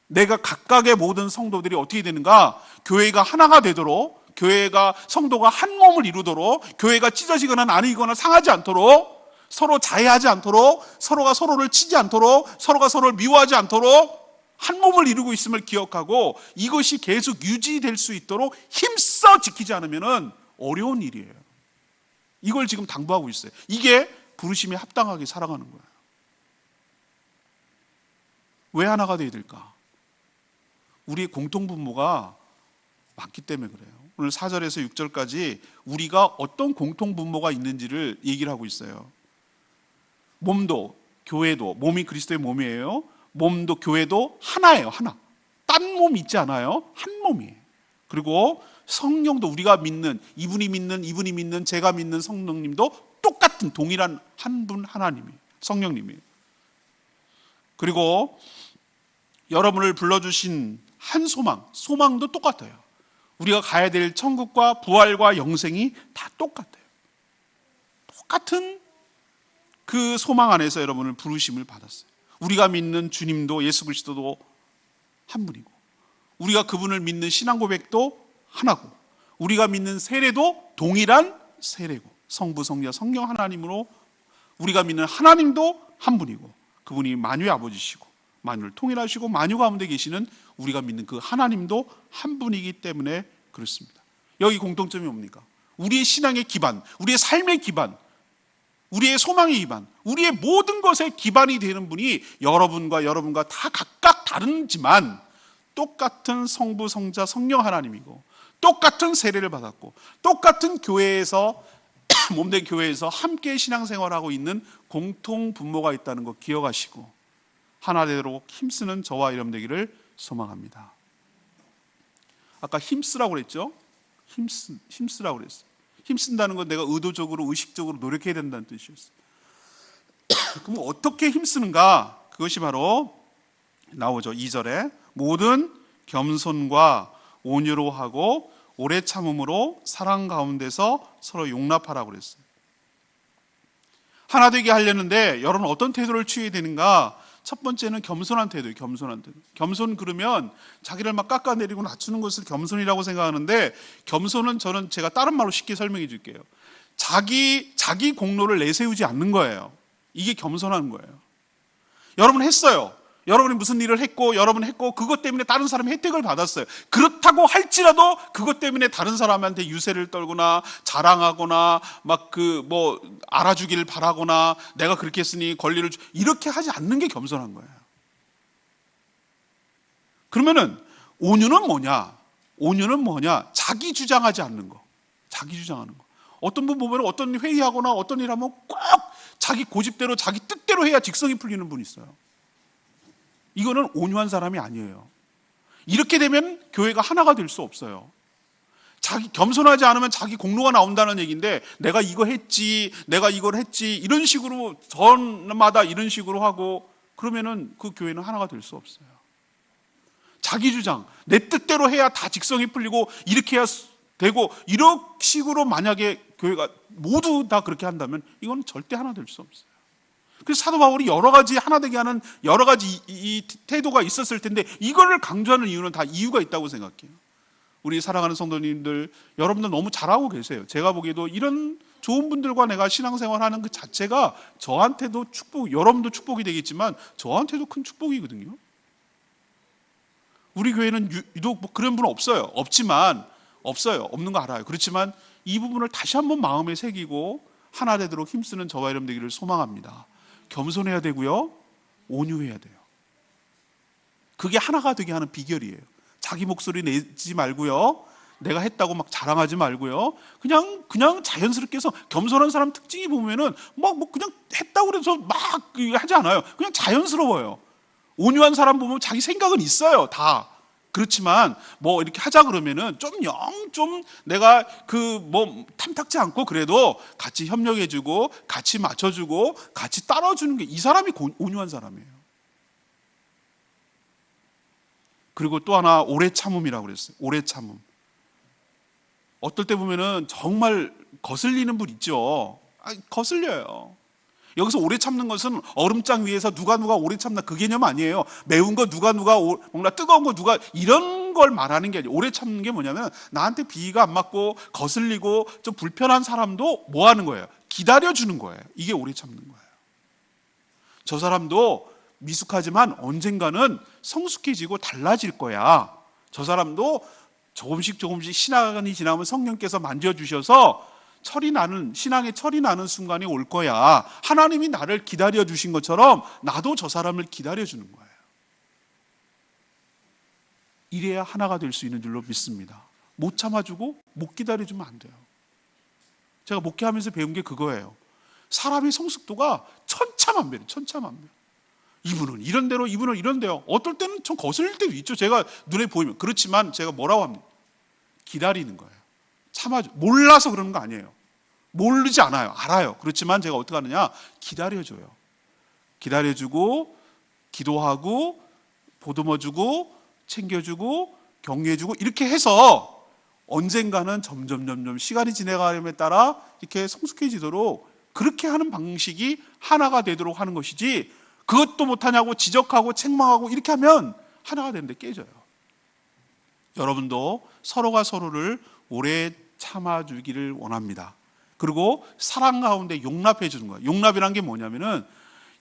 내가 각각의 모든 성도들이 어떻게 되는가? 교회가 하나가 되도록, 교회가 성도가 한 몸을 이루도록, 교회가 찢어지거나 나뉘거나 상하지 않도록, 서로 자해하지 않도록, 서로가 서로를 치지 않도록, 서로가 서로를 미워하지 않도록 한 몸을 이루고 있음을 기억하고 이것이 계속 유지될 수 있도록 힘써 지키지 않으면 어려운 일이에요. 이걸 지금 당부하고 있어요. 이게 부르심에 합당하게 살아가는 거예요. 왜 하나가 되어야 될까? 우리의 공통분모가 많기 때문에 그래요. 오늘 4절에서 6절까지 우리가 어떤 공통분모가 있는지를 얘기를 하고 있어요. 몸도, 교회도, 몸이 그리스도의 몸이에요. 몸도 교회도 하나예요. 하나. 딴 몸 있지 않아요. 한 몸이에요. 그리고 성령도 우리가 믿는, 이분이 믿는, 제가 믿는 성령님도 똑같은 동일한 한 분 하나님이에요. 성령님이에요. 그리고 여러분을 불러주신 한 소망도 똑같아요. 우리가 가야 될 천국과 부활과 영생이 다 똑같아요. 똑같은 그 소망 안에서 여러분을 부르심을 받았어요. 우리가 믿는 주님도 예수 그리스도도 한 분이고, 우리가 그분을 믿는 신앙 고백도 하나고, 우리가 믿는 세례도 동일한 세례고, 성부, 성자, 성령 하나님으로 우리가 믿는 하나님도 한 분이고, 그분이 만유의 아버지시고 만유를 통일하시고 만유 가운데 계시는 우리가 믿는 그 하나님도 한 분이기 때문에 그렇습니다. 여기 공통점이 뭡니까? 우리의 신앙의 기반, 우리의 삶의 기반, 우리의 소망의 기반, 우리의 모든 것의 기반이 되는 분이 여러분과 다 각각 다르지만 똑같은 성부, 성자, 성령 하나님이고, 똑같은 세례를 받았고, 똑같은 교회에서 몸된 교회에서 함께 신앙생활하고 있는 공통 분모가 있다는 거 기억하시고 하나 되도록 힘쓰는 저와 여러분 되기를 소망합니다. 아까 힘쓰라고 그랬죠? 힘쓰라고 그랬어요. 힘쓴다는 건 내가 의도적으로, 의식적으로 노력해야 된다는 뜻이었어요. 그럼 어떻게 힘쓰는가? 그것이 바로 나오죠. 2절에 모든 겸손과 온유로 하고 오래 참음으로 사랑 가운데서 서로 용납하라고 그랬어요. 하나 되게 하려는데 여러분 어떤 태도를 취해야 되는가? 첫 번째는 겸손한 태도예요. 겸손 그러면 자기를 막 깎아내리고 낮추는 것을 겸손이라고 생각하는데, 겸손은 제가 다른 말로 쉽게 설명해 줄게요. 자기 공로를 내세우지 않는 거예요. 이게 겸손한 거예요. 여러분 했어요. 여러분이 무슨 일을 했고 그것 때문에 다른 사람이 혜택을 받았어요. 그렇다고 할지라도 그것 때문에 다른 사람한테 유세를 떨거나 자랑하거나 막 알아주기를 바라거나 내가 그렇게 했으니 권리를 이렇게 하지 않는 게 겸손한 거예요. 그러면은 온유는 뭐냐? 자기 주장하지 않는 거. 어떤 분 보면 어떤 회의하거나 어떤 일 하면 꼭 자기 고집대로 자기 뜻대로 해야 직성이 풀리는 분이 있어요. 이거는 온유한 사람이 아니에요. 이렇게 되면 교회가 하나가 될 수 없어요. 자기 겸손하지 않으면 자기 공로가 나온다는 얘기인데, 내가 이거 했지, 내가 이걸 했지, 이런 식으로 전마다 이런 식으로 하고 그러면은 그 교회는 하나가 될 수 없어요. 자기 주장, 내 뜻대로 해야 다 직성이 풀리고 이렇게 해야 되고, 이런 식으로 만약에 교회가 모두 다 그렇게 한다면 이건 절대 하나 될 수 없어요. 그래서 사도 바울이 여러 가지 하나 되게 하는 여러 가지 이 태도가 있었을 텐데, 이거를 강조하는 이유는 다 이유가 있다고 생각해요. 우리 사랑하는 성도님들, 여러분들 너무 잘하고 계세요. 제가 보기에도 이런 좋은 분들과 내가 신앙생활하는 그 자체가 저한테도 축복, 여러분도 축복이 되겠지만 저한테도 큰 축복이거든요. 우리 교회는 유독 뭐 그런 분은 없어요. 없어요. 없는 거 알아요. 그렇지만 이 부분을 다시 한번 마음에 새기고 하나 되도록 힘쓰는 저와 여러분 되기를 소망합니다. 겸손해야 되고요, 온유해야 돼요. 그게 하나가 되게 하는 비결이에요. 자기 목소리 내지 말고요, 내가 했다고 막 자랑하지 말고요, 그냥 자연스럽게 해서, 겸손한 사람 특징이 보면은 뭐 그냥 했다고 그래서 막 하지 않아요. 그냥 자연스러워요. 온유한 사람 보면 자기 생각은 있어요, 다. 그렇지만 뭐 이렇게 하자 그러면은 좀 내가 탐탁지 않고 그래도 같이 협력해주고 같이 맞춰주고 같이 따라주는 게, 이 사람이 온유한 사람이에요. 그리고 또 하나, 오래 참음이라고 그랬어요. 오래 참음. 어떨 때 보면은 정말 거슬리는 분 있죠. 거슬려요. 여기서 오래 참는 것은 얼음장 위에서 누가 오래 참나, 그 개념 아니에요. 매운 거 누가 뭔가 뜨거운 거 이런 걸 말하는 게 아니에요. 오래 참는 게 뭐냐면, 나한테 비위가 안 맞고 거슬리고 좀 불편한 사람도 뭐 하는 거예요? 기다려주는 거예요. 이게 오래 참는 거예요. 저 사람도 미숙하지만 언젠가는 성숙해지고 달라질 거야. 저 사람도 조금씩 시간이 지나면 성령께서 만져주셔서 신앙의 철이 나는 순간이 올 거야. 하나님이 나를 기다려 주신 것처럼 나도 저 사람을 기다려 주는 거예요. 이래야 하나가 될 수 있는 줄로 믿습니다. 못 참아주고 못 기다려주면 안 돼요. 제가 목회하면서 배운 게 그거예요. 사람의 성숙도가 천차만별. 이분은 이런대로, 이분은 이런데요. 어떨 때는 좀 거슬릴 때도 있죠. 제가 눈에 보이면. 그렇지만 제가 뭐라고 합니까? 기다리는 거예요. 몰라서 그러는 거 아니에요. 모르지 않아요. 알아요. 그렇지만 제가 어떻게 하느냐? 기다려줘요. 기다려주고, 기도하고, 보듬어주고, 챙겨주고, 격려해주고, 이렇게 해서 언젠가는 점점 시간이 지나감에 따라 이렇게 성숙해지도록, 그렇게 하는 방식이 하나가 되도록 하는 것이지, 그것도 못하냐고 지적하고 책망하고 이렇게 하면 하나가 되는데 깨져요. 여러분도 서로가 서로를 오래 참아주기를 원합니다. 그리고 사랑 가운데 용납해 주는 거예요. 용납이란 게 뭐냐면은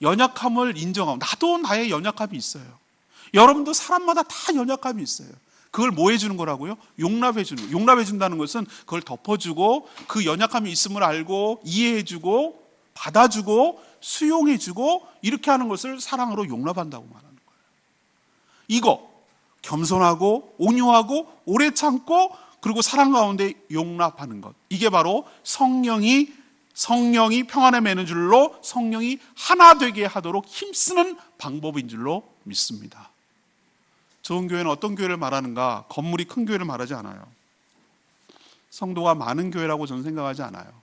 연약함을 인정하고, 나도 나의 연약함이 있어요. 여러분도 사람마다 다 연약함이 있어요. 그걸 뭐 해주는 거라고요? 용납해 주는 거예요. 용납해 준다는 것은 그걸 덮어주고, 그 연약함이 있음을 알고 이해해주고 받아주고 수용해주고, 이렇게 하는 것을 사랑으로 용납한다고 말하는 거예요. 이거 겸손하고 온유하고 오래 참고, 그리고 사랑 가운데 용납하는 것, 이게 바로 성령이 평안에 매는 줄로 성령이 하나 되게 하도록 힘쓰는 방법인 줄로 믿습니다. 좋은 교회는 어떤 교회를 말하는가? 건물이 큰 교회를 말하지 않아요. 성도가 많은 교회라고 저는 생각하지 않아요.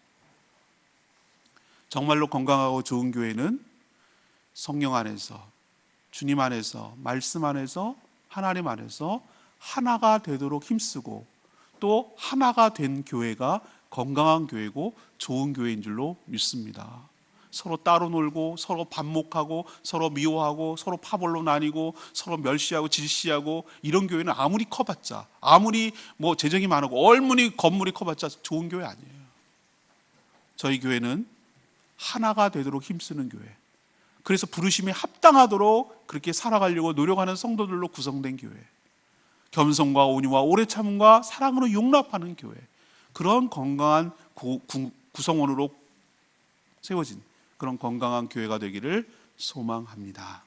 정말로 건강하고 좋은 교회는 성령 안에서, 주님 안에서, 말씀 안에서, 하나님 안에서 하나가 되도록 힘쓰고, 또 하나가 된 교회가 건강한 교회고 좋은 교회인 줄로 믿습니다. 서로 따로 놀고, 서로 반목하고, 서로 미워하고, 서로 파벌로 나뉘고, 서로 멸시하고 질시하고, 이런 교회는 아무리 커봤자, 아무리 뭐 재정이 많고 얼마니 건물이 커봤자 좋은 교회 아니에요. 저희 교회는 하나가 되도록 힘쓰는 교회, 그래서 부르심에 합당하도록 그렇게 살아가려고 노력하는 성도들로 구성된 교회, 겸손과 온유와 오래 참음과 사랑으로 용납하는 교회, 그런 건강한 구성원으로 세워진 그런 건강한 교회가 되기를 소망합니다.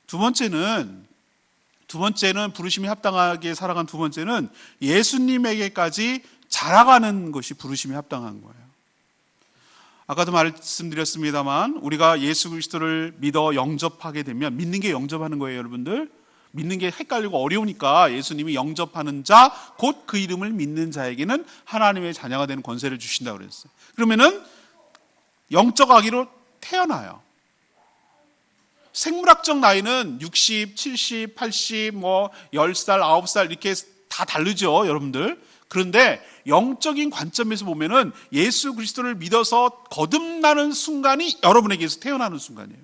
두 번째는 부르심이 합당하게 살아간 두 번째는 예수님에게까지 자라가는 것이 부르심이 합당한 거예요. 아까도 말씀드렸습니다만, 우리가 예수 그리스도를 믿어 영접하게 되면, 믿는 게 영접하는 거예요, 여러분들. 믿는 게 헷갈리고 어려우니까 예수님이 영접하는 자, 곧 그 이름을 믿는 자에게는 하나님의 자녀가 되는 권세를 주신다고 그랬어요. 그러면은 영적 아기로 태어나요. 생물학적 나이는 60, 70, 80, 10살, 9살 이렇게 다 다르죠, 여러분들. 그런데 영적인 관점에서 보면은 예수 그리스도를 믿어서 거듭나는 순간이 여러분에게서 태어나는 순간이에요.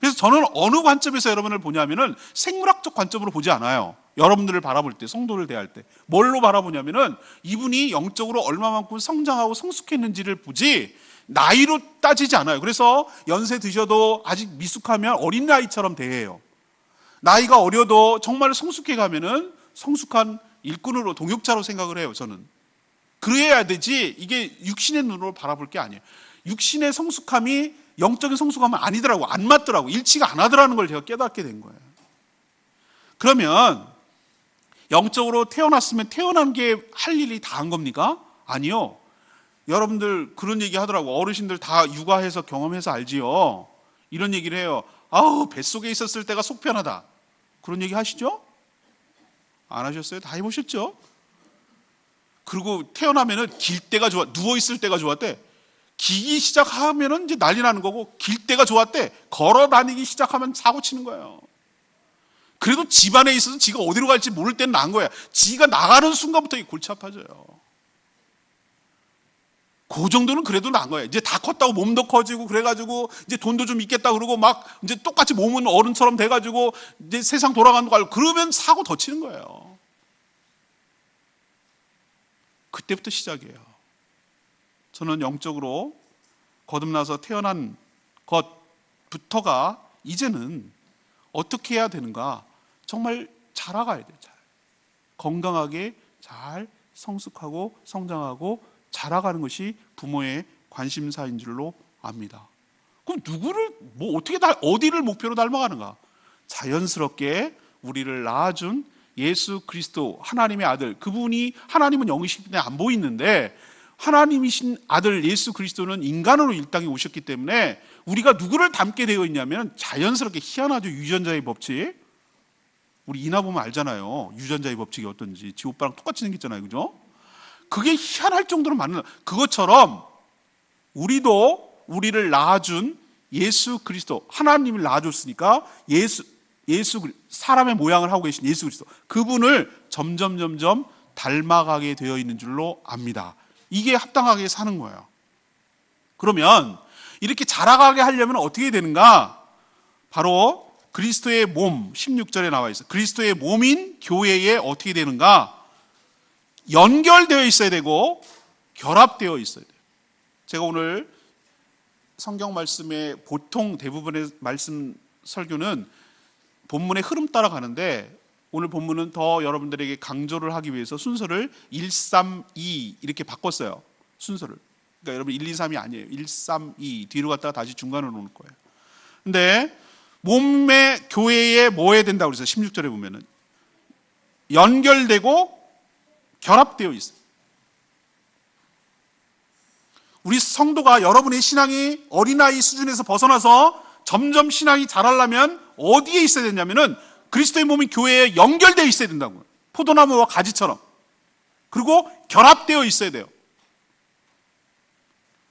그래서 저는 어느 관점에서 여러분을 보냐면은 생물학적 관점으로 보지 않아요. 여러분들을 바라볼 때, 성도를 대할 때. 뭘로 바라보냐면은 이분이 영적으로 얼마만큼 성장하고 성숙했는지를 보지 나이로 따지지 않아요. 그래서 연세 드셔도 아직 미숙하면 어린아이처럼 대해요. 나이가 어려도 정말 성숙해 가면은 성숙한 일꾼으로, 동역자로 생각을 해요, 저는. 그래야 되지, 이게 육신의 눈으로 바라볼 게 아니에요. 육신의 성숙함이 영적인 성숙함은 아니더라고, 안 맞더라고, 일치가 안 하더라는 걸 제가 깨닫게 된 거예요. 그러면 영적으로 태어났으면 태어난 게 할 일이 다 한 겁니까? 아니요. 여러분들 그런 얘기 하더라고. 어르신들 다 육아해서 경험해서 알지요. 이런 얘기를 해요. 아우, 뱃속에 있었을 때가 속 편하다. 그런 얘기 하시죠? 안 하셨어요? 다 해보셨죠? 그리고 태어나면은 길 때가 좋아, 누워있을 때가 좋았대. 기기 시작하면은 이제 난리 나는 거고, 길 때가 좋았대. 걸어 다니기 시작하면 사고 치는 거예요. 그래도 집 안에 있어서 지가 어디로 갈지 모를 때는 난 거야. 지가 나가는 순간부터 골치 아파져요. 그 정도는 그래도 난 거예요. 이제 다 컸다고 몸도 커지고 그래가지고 이제 돈도 좀 있겠다 그러고 막 이제 똑같이 몸은 어른처럼 돼가지고 이제 세상 돌아가는 거 알고 그러면 사고 더 치는 거예요. 그때부터 시작이에요. 저는 영적으로 거듭나서 태어난 것부터가 이제는 어떻게 해야 되는가? 정말 자라가야 돼요. 잘. 건강하게 잘 성숙하고 성장하고 자라가는 것이 부모의 관심사인 줄로 압니다. 그럼 누구를 어떻게 어디를 목표로 닮아가는가? 자연스럽게 우리를 낳아준 예수 그리스도 하나님의 아들, 그분이 하나님은 영이시기 때문에 안 보이는데 하나님이신 아들 예수 그리스도는 인간으로 이 땅에 오셨기 때문에 우리가 누구를 닮게 되어 있냐면 자연스럽게 희한하죠. 유전자의 법칙. 우리 이나 보면 알잖아요. 유전자의 법칙이 어떤지. 지 오빠랑 똑같이 생겼잖아요. 그죠? 그게 희한할 정도로 많은, 그것처럼 우리도 우리를 낳아준 예수 그리스도, 하나님을 낳아줬으니까 사람의 모양을 하고 계신 예수 그리스도, 그분을 점점 닮아가게 되어 있는 줄로 압니다. 이게 합당하게 사는 거예요. 그러면 이렇게 자라가게 하려면 어떻게 해야 되는가? 바로 그리스도의 몸, 16절에 나와 있어요. 그리스도의 몸인 교회에 어떻게 되는가? 연결되어 있어야 되고 결합되어 있어야 돼요. 제가 오늘 성경 말씀의 보통 대부분의 말씀 설교는 본문의 흐름 따라가는데 오늘 본문은 더 여러분들에게 강조를 하기 위해서 순서를 1, 3, 2 이렇게 바꿨어요. 순서를. 그러니까 여러분 1, 2, 3이 아니에요. 1, 3, 2 뒤로 갔다가 다시 중간으로 놓을 거예요. 근데 몸의 교회에 뭐 해야 된다고 그랬어요? 16절에 보면은 연결되고 결합되어 있어요. 우리 성도가 여러분의 신앙이 어린아이 수준에서 벗어나서 점점 신앙이 자라려면 어디에 있어야 되냐면은 그리스도의 몸인 교회에 연결되어 있어야 된다고요. 포도나무와 가지처럼. 그리고 결합되어 있어야 돼요.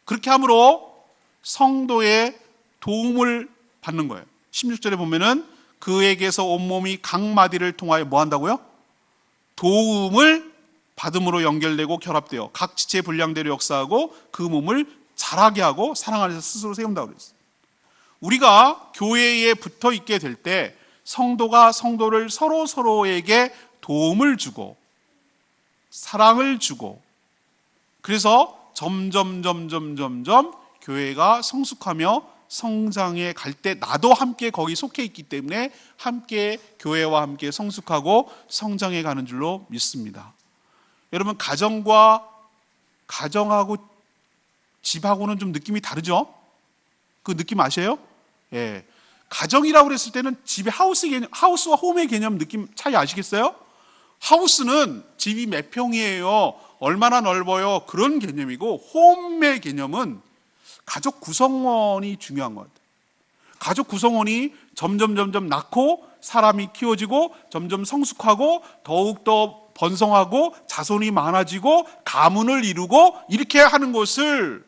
그렇게 함으로 성도의 도움을 받는 거예요. 16절에 보면은 그에게서 온몸이 각 마디를 통하여 뭐 한다고요? 도움을 받음으로 연결되고 결합되어 각 지체의 분량대로 역사하고 그 몸을 자라게 하고 사랑 안에서 스스로 세운다고 그랬어요. 우리가 교회에 붙어 있게 될 때 성도가 성도를 서로에게 도움을 주고 사랑을 주고 그래서 점점 교회가 성숙하며 성장해 갈 때 나도 함께 거기 속해 있기 때문에 함께 교회와 함께 성숙하고 성장해 가는 줄로 믿습니다. 여러분 가정하고 집하고는 좀 느낌이 다르죠? 그 느낌 아세요? 예. 가정이라고 그랬을 때는 집의 하우스와 홈의 개념 느낌 차이 아시겠어요? 하우스는 집이 몇 평이에요, 얼마나 넓어요, 그런 개념이고 홈의 개념은 가족 구성원이 중요한 것 같아요. 가족 구성원이 점점 낳고 사람이 키워지고 점점 성숙하고 더욱더 번성하고 자손이 많아지고 가문을 이루고 이렇게 하는 것을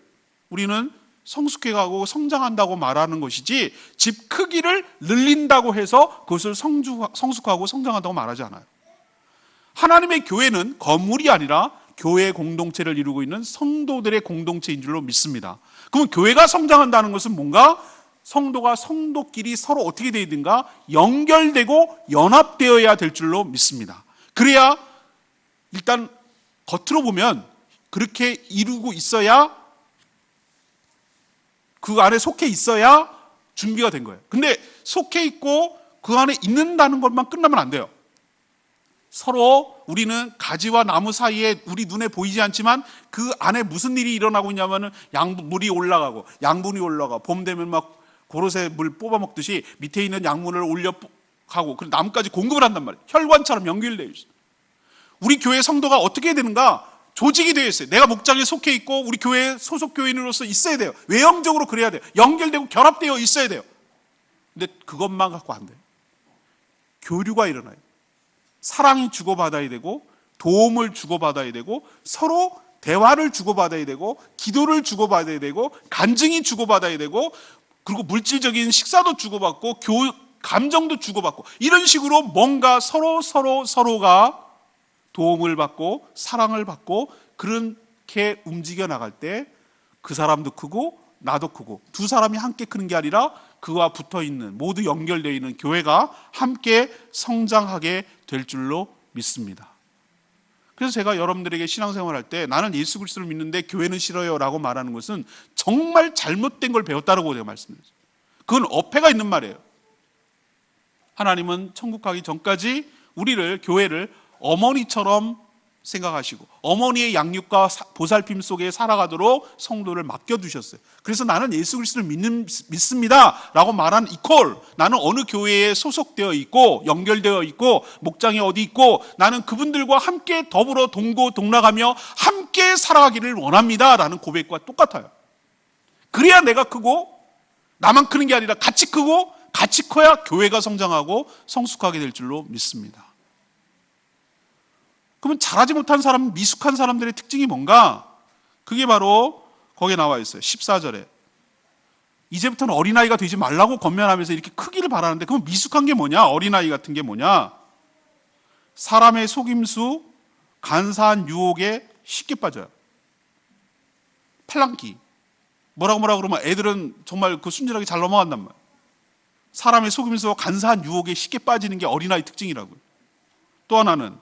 우리는 성숙해가고 성장한다고 말하는 것이지 집 크기를 늘린다고 해서 그것을 성숙하고 성장한다고 말하지 않아요. 하나님의 교회는 건물이 아니라 교회 공동체를 이루고 있는 성도들의 공동체인 줄로 믿습니다. 그러면 교회가 성장한다는 것은 뭔가 성도가 성도끼리 서로 어떻게 되어야 되는가? 연결되고 연합되어야 될 줄로 믿습니다. 그래야 일단 겉으로 보면 그렇게 이루고 있어야, 그 안에 속해 있어야 준비가 된 거예요. 근데 속해 있고 그 안에 있는다는 것만 끝나면 안 돼요. 서로 우리는 가지와 나무 사이에 우리 눈에 보이지 않지만 그 안에 무슨 일이 일어나고 있냐면은 물이 올라가고 양분이 올라가, 봄 되면 막 고로쇠 물 뽑아 먹듯이 밑에 있는 양분을 올려 가고 그리고 나무까지 공급을 한단 말이에요. 혈관처럼 연결되어 있어요. 우리 교회 성도가 어떻게 되는가? 조직이 되어 있어요. 내가 목장에 속해 있고 우리 교회 소속 교인으로서 있어야 돼요. 외형적으로 그래야 돼요. 연결되고 결합되어 있어야 돼요. 근데 그것만 갖고 안 돼요. 교류가 일어나요. 사랑이 주고받아야 되고 도움을 주고받아야 되고 서로 대화를 주고받아야 되고 기도를 주고받아야 되고 간증이 주고받아야 되고 그리고 물질적인 식사도 주고받고 감정도 주고받고 이런 식으로 뭔가 서로가 도움을 받고 사랑을 받고 그렇게 움직여 나갈 때 그 사람도 크고 나도 크고 두 사람이 함께 크는 게 아니라 그와 붙어 있는 모두 연결되어 있는 교회가 함께 성장하게 될 줄로 믿습니다. 그래서 제가 여러분들에게 신앙생활 할 때 나는 예수 그리스도를 믿는데 교회는 싫어요 라고 말하는 것은 정말 잘못된 걸 배웠다라고 제가 말씀드렸어요. 그건 어폐가 있는 말이에요. 하나님은 천국 가기 전까지 우리를, 교회를 어머니처럼 생각하시고 어머니의 양육과 보살핌 속에 살아가도록 성도를 맡겨두셨어요. 그래서 나는 예수 그리스도를 믿습니다 라고 말한 이퀄, 나는 어느 교회에 소속되어 있고 연결되어 있고 목장이 어디 있고 나는 그분들과 함께 더불어 동고동락하며 함께 살아가기를 원합니다 라는 고백과 똑같아요. 그래야 내가 크고 나만 크는 게 아니라 같이 크고 같이 커야 교회가 성장하고 성숙하게 될 줄로 믿습니다. 그러면 잘하지 못한 사람, 미숙한 사람들의 특징이 뭔가? 그게 바로 거기에 나와 있어요. 14절에. 이제부터는 어린아이가 되지 말라고 권면하면서 이렇게 크기를 바라는데 그럼 미숙한 게 뭐냐? 어린아이 같은 게 뭐냐? 사람의 속임수, 간사한 유혹에 쉽게 빠져요. 팔랑귀. 뭐라고 그러면 애들은 정말 그 순진하게 잘 넘어간단 말이에요. 사람의 속임수와 간사한 유혹에 쉽게 빠지는 게 어린아이 특징이라고요. 또 하나는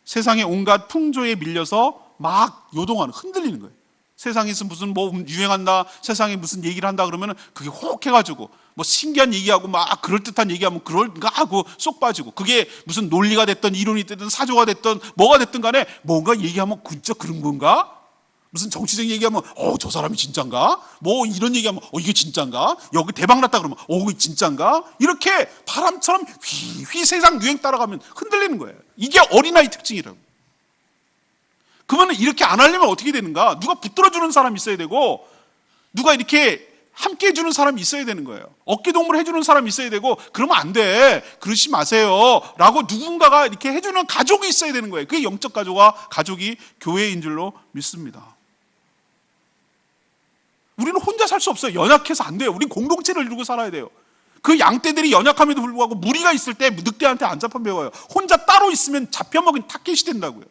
세상의 온갖 풍조에 밀려서 막 요동하는, 흔들리는 거예요. 세상에서 무슨 뭐 유행한다, 세상에 무슨 얘기를 한다 그러면 그게 혹해가지고 뭐 신기한 얘기하고 막 그럴듯한 얘기하면 그럴까 하고 쏙 빠지고, 그게 무슨 논리가 됐든 이론이 됐든 사조가 됐든 뭐가 됐든 간에 뭔가 얘기하면 진짜 그런 건가? 무슨 정치적 얘기하면 저 사람이 진짠가? 뭐 이런 얘기하면 이게 진짠가? 여기 대박 났다 그러면 이게 진짠가? 이렇게 바람처럼 휘 세상 유행 따라가면 흔들리는 거예요. 이게 어린아이 특징이라고. 그러면 이렇게 안 하려면 어떻게 되는가? 누가 붙들어주는 사람이 있어야 되고 누가 이렇게 함께 해주는 사람이 있어야 되는 거예요. 어깨동무를 해주는 사람이 있어야 되고 그러면 안 돼, 그러지 마세요 라고 누군가가 이렇게 해주는 가족이 있어야 되는 거예요. 그게 영적 가족이 교회인 줄로 믿습니다. 우리는 혼자 살 수 없어요. 연약해서 안 돼요. 우린 공동체를 이루고 살아야 돼요. 그 양떼들이 연약함에도 불구하고 무리가 있을 때 늑대한테 안 잡혀 먹어요. 혼자 따로 있으면 잡혀먹은 타켓이 된다고요.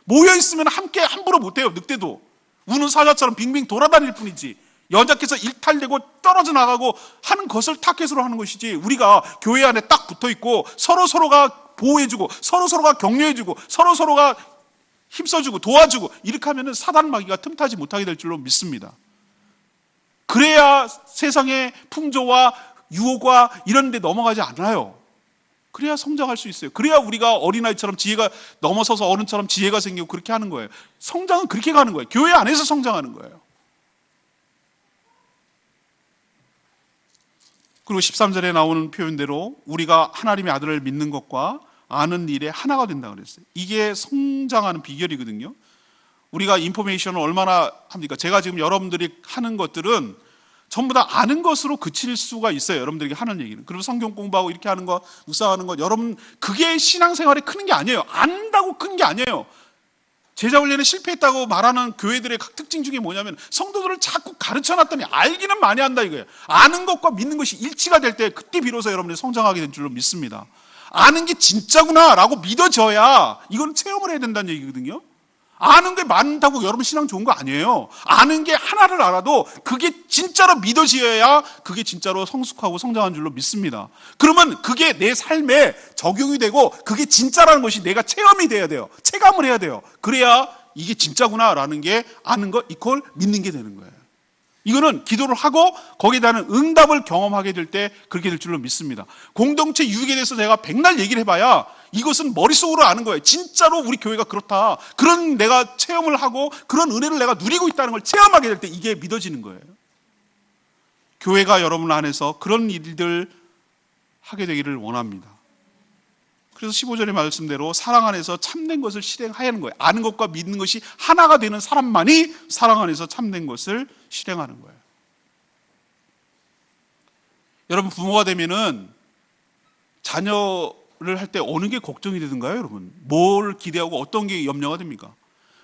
모여 있으면 함께 함부로 못해요. 늑대도 우는 사자처럼 빙빙 돌아다닐 뿐이지, 연약해서 일탈되고 떨어져 나가고 하는 것을 타켓으로 하는 것이지, 우리가 교회 안에 딱 붙어있고 서로가 보호해주고 서로가 격려해주고 서로가 힘써주고 도와주고 이렇게 하면 사단 마귀가 틈타지 못하게 될 줄로 믿습니다. 그래야 세상의 풍조와 유혹과 이런 데 넘어가지 않아요. 그래야 성장할 수 있어요. 그래야 우리가 어린아이처럼 지혜가 넘어서서 어른처럼 지혜가 생기고 그렇게 하는 거예요. 성장은 그렇게 가는 거예요. 교회 안에서 성장하는 거예요. 그리고 13절에 나오는 표현대로 우리가 하나님의 아들을 믿는 것과 아는 일에 하나가 된다고 그랬어요. 이게 성장하는 비결이거든요. 우리가 인포메이션을 얼마나 합니까? 제가 지금 여러분들이 하는 것들은 전부 다 아는 것으로 그칠 수가 있어요. 여러분들에게 하는 얘기는. 그리고 성경 공부하고 이렇게 하는 거, 묵상하는 거, 여러분 그게 신앙생활에 크는 게 아니에요. 안다고 큰 게 아니에요. 제자훈련에 실패했다고 말하는 교회들의 각 특징 중에 뭐냐면 성도들을 자꾸 가르쳐놨더니 알기는 많이 한다 이거예요. 아는 것과 믿는 것이 일치가 될 때 그때 비로소 여러분이 성장하게 된 줄로 믿습니다. 아는 게 진짜구나 라고 믿어져야 이건 체험을 해야 된다는 얘기거든요. 아는 게 많다고 여러분 신앙 좋은 거 아니에요. 아는 게 하나를 알아도 그게 진짜로 믿어져야 그게 진짜로 성숙하고 성장한 줄로 믿습니다. 그러면 그게 내 삶에 적용이 되고 그게 진짜라는 것이 내가 체험이 돼야 돼요. 체감을 해야 돼요. 그래야 이게 진짜구나 라는 게 아는 것 이퀄 믿는 게 되는 거예요. 이거는 기도를 하고 거기에 대한 응답을 경험하게 될 때 그렇게 될 줄로 믿습니다. 공동체 유익에 대해서 제가 백날 얘기를 해봐야 이것은 머릿속으로 아는 거예요. 진짜로 우리 교회가 그렇다. 그런 내가 체험을 하고 그런 은혜를 내가 누리고 있다는 걸 체험하게 될 때 이게 믿어지는 거예요. 교회가 여러분 안에서 그런 일들 하게 되기를 원합니다. 그래서 15절의 말씀대로 사랑 안에서 참된 것을 실행하는 거예요. 아는 것과 믿는 것이 하나가 되는 사람만이 사랑 안에서 참된 것을 실행하는 거예요. 여러분 부모가 되면은 자녀를 할 때 어느 게 걱정이 되든가요, 여러분? 뭘 기대하고 어떤 게 염려가 됩니까?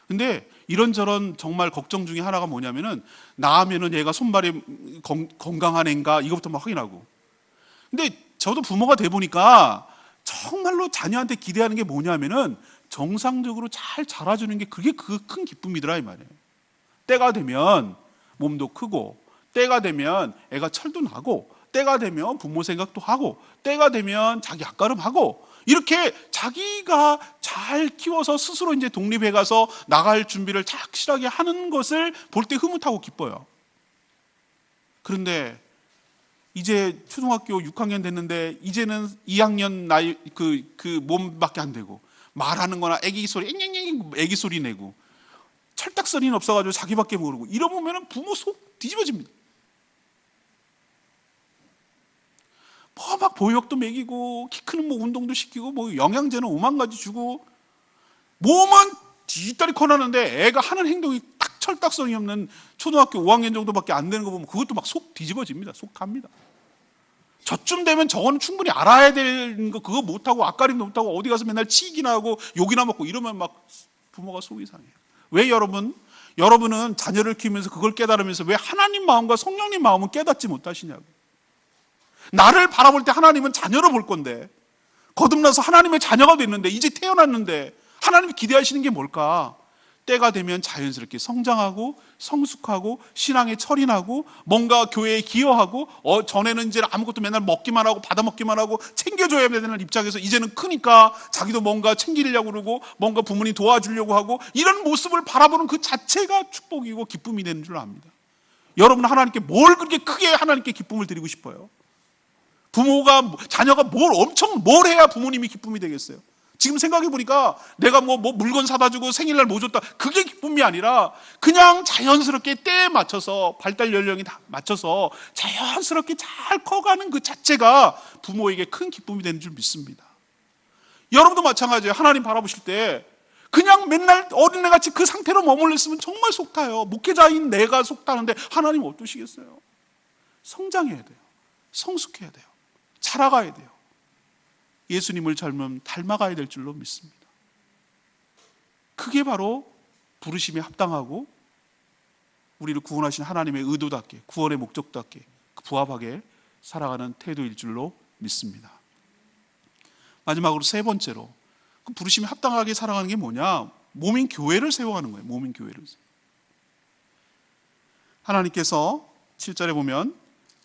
근데 이런저런 정말 걱정 중에 하나가 뭐냐면은 낳으면은 얘가 손발이 건강한 애인가 이것부터 막 확인하고. 근데 저도 부모가 돼 보니까 정말로 자녀한테 기대하는 게 뭐냐면은 정상적으로 잘 자라주는 게 그게 그 큰 기쁨이더라 이 말이에요. 때가 되면 몸도 크고, 때가 되면 애가 철도 나고, 때가 되면 부모 생각도 하고, 때가 되면 자기 앞가름하고, 이렇게 자기가 잘 키워서 스스로 이제 독립해 가서 나갈 준비를 착실하게 하는 것을 볼 때 흐뭇하고 기뻐요. 그런데 이제 초등학교 6학년 됐는데 이제는 2학년 나이 그 몸밖에 안 되고 말하는 거나 애기 소리 앵앵앵 애기 소리 내고 철딱서리는 없어가지고 자기밖에 모르고 이러면 부모 속 뒤집어집니다. 뭐 막 보육도 먹이고 키 크는 뭐 운동도 시키고 뭐 영양제는 5만 가지 주고 몸은 뒤다리 커나는데 애가 하는 행동이 딱 철딱서리 없는 초등학교 5학년 정도밖에 안 되는 거 보면 그것도 막 속 뒤집어집니다. 속 갑니다. 저쯤 되면 저거는 충분히 알아야 되는 거 그거 못하고 앞가림도 못하고 어디 가서 맨날 치기나 하고 욕이나 먹고 이러면 막 부모가 속이 상해요. 왜 여러분은 자녀를 키우면서 그걸 깨달으면서 왜 하나님 마음과 성령님 마음은 깨닫지 못하시냐고. 나를 바라볼 때 하나님은 자녀로 볼 건데 거듭나서 하나님의 자녀가 됐는데 이제 태어났는데 하나님이 기대하시는 게 뭘까? 때가 되면 자연스럽게 성장하고 성숙하고 신앙에 철인하고 뭔가 교회에 기여하고 전에는 이제 아무것도 맨날 먹기만 하고 받아먹기만 하고 챙겨줘야 되는 입장에서 이제는 크니까 자기도 뭔가 챙기려고 그러고 뭔가 부모님 도와주려고 하고 이런 모습을 바라보는 그 자체가 축복이고 기쁨이 되는 줄 압니다. 여러분은 하나님께 뭘 그렇게 크게 하나님께 기쁨을 드리고 싶어요? 자녀가 뭘 해야 부모님이 기쁨이 되겠어요? 지금 생각해보니까 내가 뭐 물건 사다 주고 생일날 뭐 줬다 그게 기쁨이 아니라 그냥 자연스럽게 때에 맞춰서 발달 연령에 맞춰서 자연스럽게 잘 커가는 그 자체가 부모에게 큰 기쁨이 되는 줄 믿습니다. 여러분도 마찬가지예요. 하나님 바라보실 때 그냥 맨날 어린애같이 그 상태로 머물러 있으면 정말 속 타요. 목회자인 내가 속 타는데 하나님 어떠시겠어요? 성장해야 돼요. 성숙해야 돼요. 자라가야 돼요. 예수님을 닮아가야 될 줄로 믿습니다. 그게 바로 부르심에 합당하고 우리를 구원하신 하나님의 의도답게 구원의 목적답게 부합하게 살아가는 태도일 줄로 믿습니다. 마지막으로 세 번째로 그 부르심에 합당하게 살아가는 게 뭐냐? 몸인 교회를 세워가는 거예요. 몸인 교회를. 하나님께서 7절에 보면